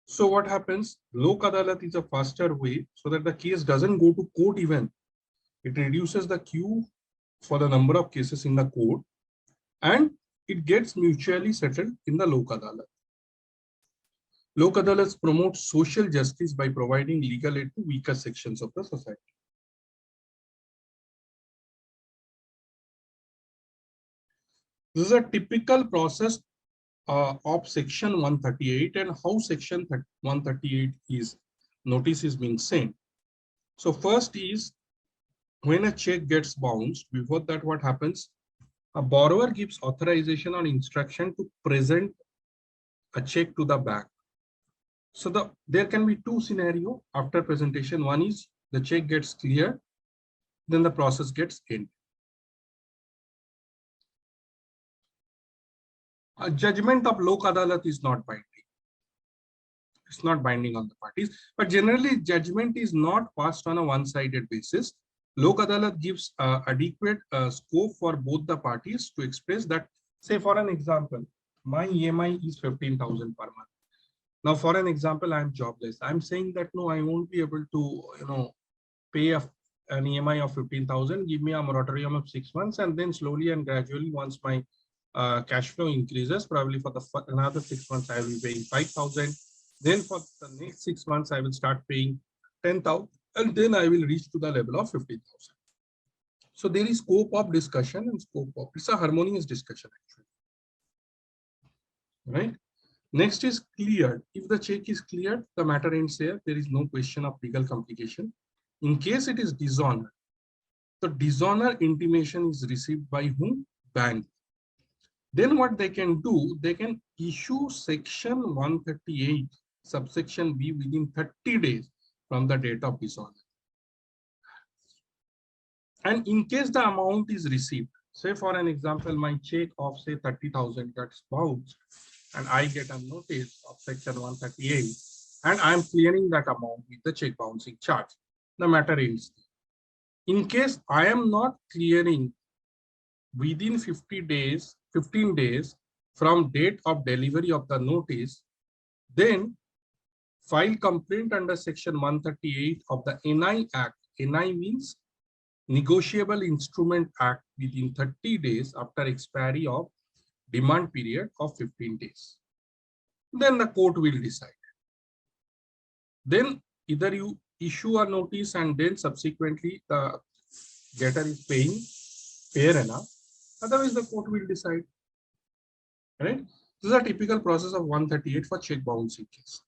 So what happens? Lok Adalat is a faster way so that the case doesn't go to court even. It reduces the queue for the number of cases in the court and it gets mutually settled in the Lok Adalat. Lok Adalats promote social justice by providing legal aid to weaker sections of the society. This is a typical process of section 138 and how section 138 is notice is being sent. So first is when a check gets bounced, before that what happens? A borrower gives authorization or instruction to present a check to the bank. So there can be two scenarios after presentation. One is the check gets cleared, then the process gets ended. A judgment of Lok Adalat is not binding. It's not binding on the parties, but generally judgment is not passed on a one-sided basis. Lok Adalat gives adequate scope for both the parties to express that. Say for an example, my EMI is 15,000 per month. Now, for an example, I'm jobless. I'm saying that no, I won't be able to, pay an EMI of 15,000. Give me a moratorium of 6 months, and then slowly and gradually, once my cash flow increases, probably for another 6 months, I will be paying 5,000. Then for the next 6 months, I will start paying 10,000, and then I will reach to the level of 15,000. So there is scope of discussion and scope of, it's a harmonious discussion actually, right? Next is cleared. If the check is cleared, the matter ends here. There is no question of legal complication. In case it is dishonor, the dishonor intimation is received by whom? Bank. Then what they can do, they can issue section 138, subsection B within 30 days from the date of dishonor. And in case the amount is received, say for an example, my check of say 30,000 gets bounced, and I get a notice of section 138, and I'm clearing that amount with the check bouncing charge. The matter ends. In case I am not clearing within 15 days from date of delivery of the notice, then file complaint under section 138 of the NI Act. NI means Negotiable Instrument Act within 30 days after expiry of demand period of 15 days. Then the court will decide. Then either you issue a notice and then subsequently the debtor is paying fair enough. Otherwise, the court will decide. Right? This is a typical process of 138 for check bouncing case.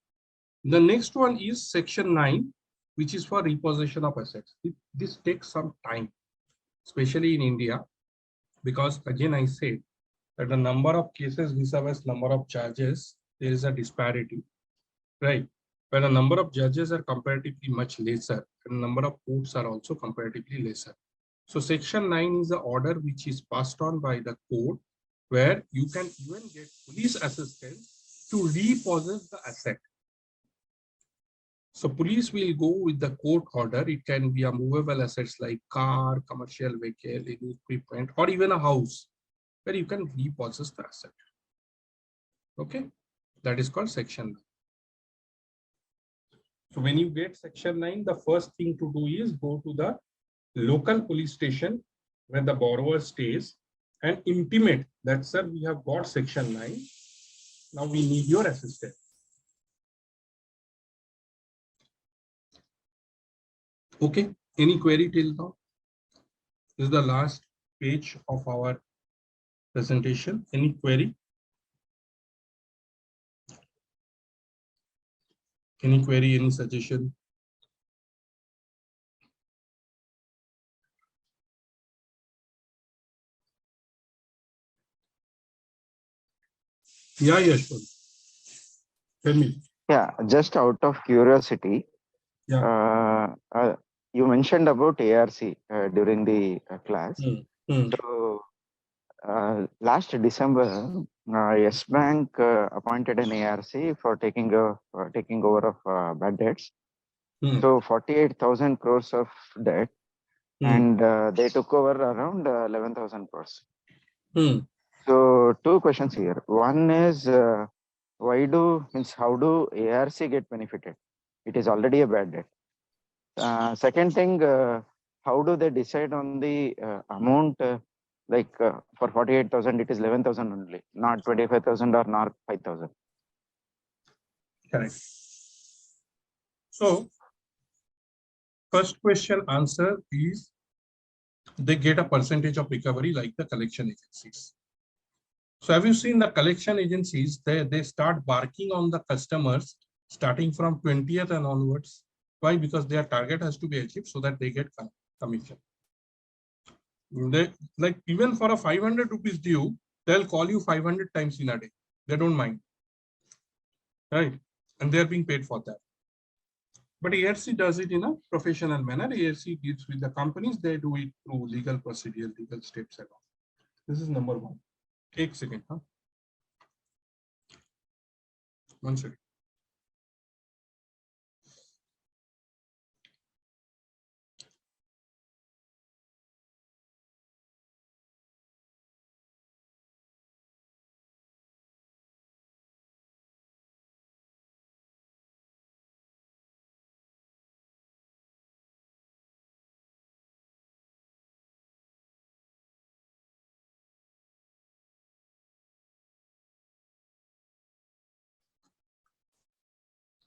The next one is section 9, which is for repossession of assets. This takes some time, especially in India, because again, I said that the number of cases vis-a-vis number of charges, there is a disparity, right? Where the number of judges are comparatively much lesser and the number of courts are also comparatively lesser. So section 9 is the order which is passed on by the court, where you can even get police assistance to repossess the asset. So police will go with the court order. It can be a movable assets like car, commercial vehicle, any equipment, or even a house, where you can repossess the asset. Okay, that is called section 9. So when you get section 9, the first thing to do is go to the local police station where the borrower stays and intimate that, sir, we have got section 9. Now we need your assistance. Okay, any query till now? This is the last page of our presentation. Any query? Any query, any suggestion? Yeah, Yashwant. Tell me. Yeah, just out of curiosity, Yeah. you mentioned about ARC during the class. So last December, Yes Bank appointed an ARC for taking over of bad debts. So 48,000 crores of debt, and they took over around 11,000 crores. So two questions here. One is how do ARC get benefited? It is already a bad debt. Second thing, how do they decide on the amount? For 48,000, it is 11,000 only, not 25,000 or not 5,000. Correct. So, first question answer is they get a percentage of recovery like the collection agencies. So have you seen the collection agencies, they start barking on the customers starting from 20th and onwards. Why? Because their target has to be achieved so that they get commission. They, like even for a 500 rupees due, they'll call you 500 times in a day. They don't mind. Right? And they're being paid for that. But ARC does it in a professional manner. ARC deals with the companies. They do it through legal procedure, legal steps and all. This is number one. Take second. Huh? One second.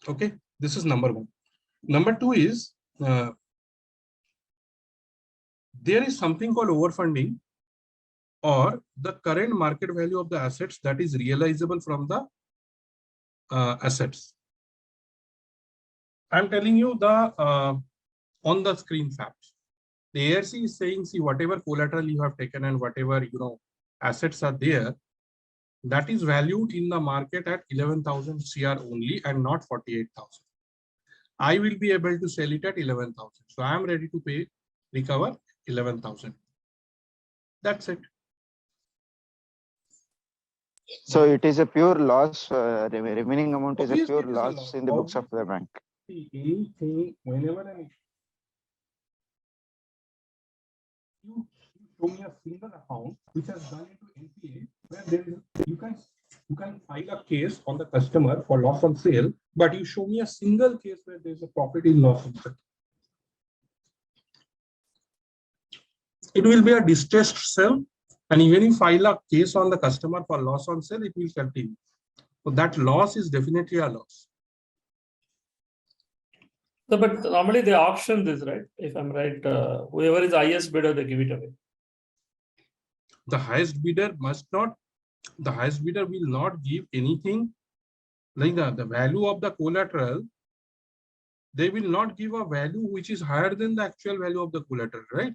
Okay, this is number one. Number two is there is something called overfunding, or the current market value of the assets that is realizable from the assets. I'm telling you the on the screen facts. The ARC is saying, see, whatever collateral you have taken and whatever assets are there, that is valued in the market at 11,000 CR only and not 48,000. I will be able to sell it at 11,000. So I am ready to recover 11,000. That's it. So it is a pure loss. Remaining amount is a Obviously, pure it is a loss loss. in the books of the bank. See, anything, whenever you show me a single account which has gone into NPA, where there is, you can file a case on the customer for loss on sale, but you show me a single case where there is a profit in loss on sale. It will be a distressed sale, and even if you file a case on the customer for loss on sale, it will continue. So that loss is definitely a loss. So, but normally they auction this, right? If I'm right, whoever is highest bidder, they give it away. The highest bidder must not, the highest bidder will not give anything like the value of the collateral. They will not give a value which is higher than the actual value of the collateral, right?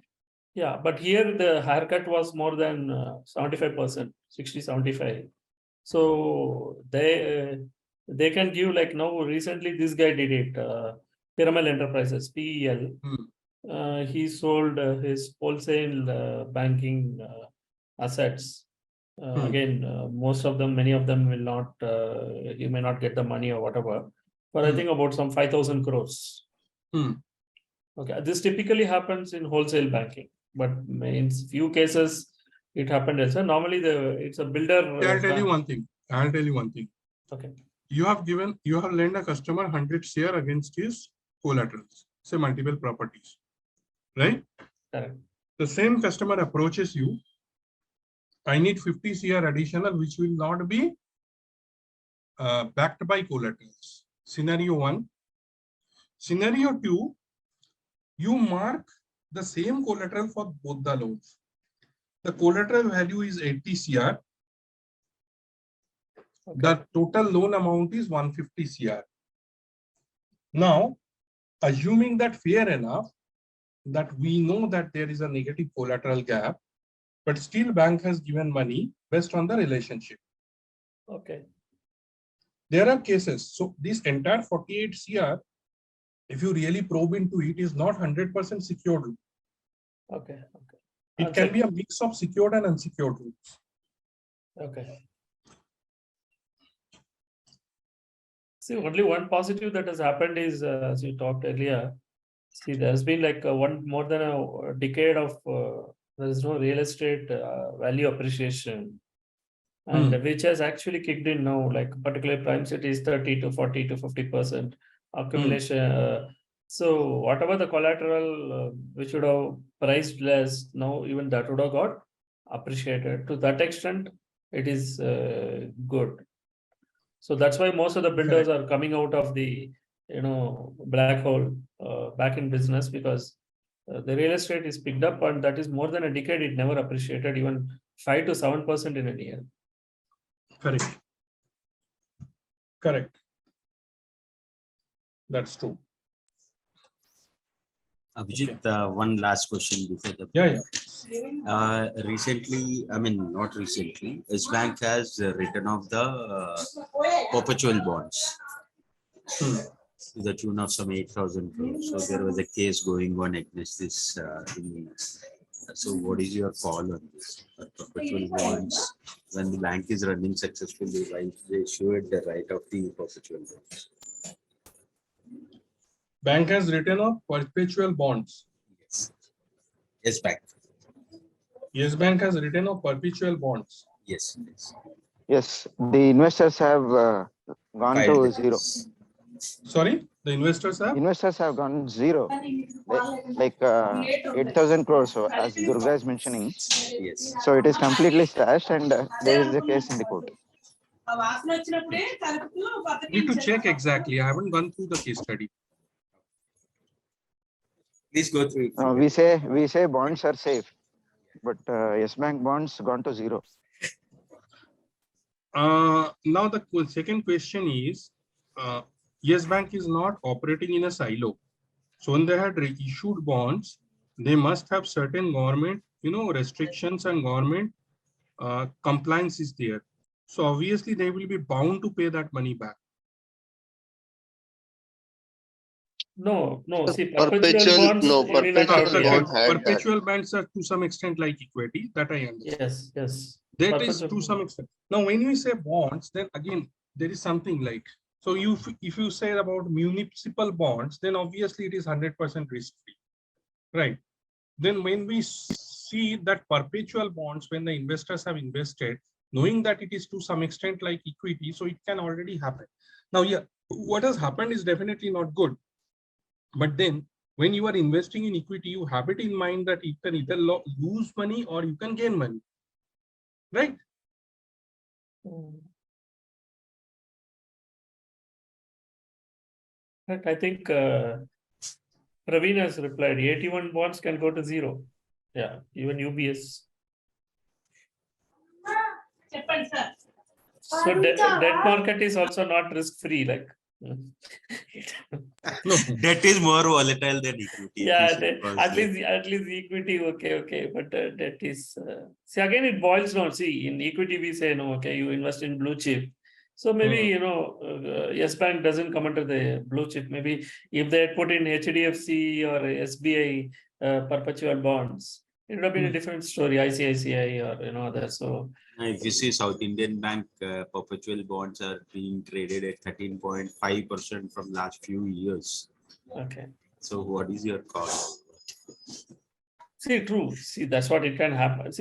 Yeah, but here the haircut was more than 75%, 60, 75. So they can give, like, now recently this guy did it, Pyramid Enterprises, PEL. He sold his wholesale banking assets. Again, most of them, many of them will not, you may not get the money or whatever, but I think about some 5,000 crores. Okay, this typically happens in wholesale banking, but in few cases it happened as well. Normally it's a builder. I'll tell you one thing. I'll tell you one thing. Okay. You have lent a customer 100 share against his collaterals, say multiple properties, right? Correct. The same customer approaches you. I need 50 CR additional, which will not be backed by collaterals. Scenario one. Scenario two, you mark the same collateral for both the loans. The collateral value is 80 CR. Okay. The total loan amount is 150 CR. Now, assuming that fair enough, that we know that there is a negative collateral gap, but still bank has given money based on the relationship. Okay. There are cases. So this entire 48 CR, if you really probe into it, is not 100% secured. Okay. Okay. It can be a mix of secured and unsecured loans. Okay. See, only one positive that has happened is, as you talked earlier, see, there's been like more than a decade of there is no real estate value appreciation, and which has actually kicked in now, like particularly prime cities, 30 to 40 to 50% accumulation. So whatever the collateral which would have priced less, now even that would have got appreciated. To that extent, it is good. So that's why most of the builders are coming out of the black hole back in business, because the real estate is picked up, and that is more than a decade. It never appreciated even 5 to 7% in a year. Correct. Correct. That's true. Abhijit, one last question before the. Yeah. Recently, I mean, not recently, S Bank has written off the perpetual bonds to the tune of some 8,000 crores. So there was a case going on against this. So what is your call on this? Perpetual bonds, when the bank is running successfully, right, they should the right of the perpetual bonds. Bank has written off perpetual bonds. Yes. Yes, bank. Yes, bank has written off perpetual bonds. Yes. Yes. Yes, the investors have gone Filed to it. zero. Sorry, the investors have. Investors have gone zero. Like 8,000 crores, so as Durga is mentioning. Yes. So it is completely stashed, and there is a case in the court. Need to check exactly. I haven't gone through the case study. Please go through it. We say bonds are safe, but Yes Bank bonds gone to zero. Now the second question is, Yes Bank is not operating in a silo. So when they had issued bonds, they must have certain government, restrictions and government compliance is there. So obviously they will be bound to pay that money back. No, see, Perpetual bonds, you need not have perpetual to bond have. had that. Perpetual banks are to some extent like equity, that I understand. Yes. That is Perpetual to some extent. Now, when we say bonds, then again, there is something like, so if you say about municipal bonds, then obviously it is 100% risk-free, right? Then when we see that perpetual bonds, when the investors have invested, knowing that it is to some extent like equity, so it can already happen. Now, yeah, what has happened is definitely not good. But then when you are investing in equity, you have it in mind that you can either lose money or you can gain money, right? But I think Praveen has replied, 81 bonds can go to zero. Yeah, even UBS. So debt market is also not risk-free, like. No. Debt is more volatile than equity. Yeah, at least equity, okay. But debt is see, again, it boils down. See, in equity we say no, okay, you invest in blue chip. So maybe Yes Bank doesn't come under the blue chip. Maybe if they had put in HDFC or SBI perpetual bonds, it would have been a different story. ICICI or others. So if you see South Indian Bank perpetual bonds are being traded at 13.5% from last few years. okay. So what is your call? See, true. See, that's what it can happen. See,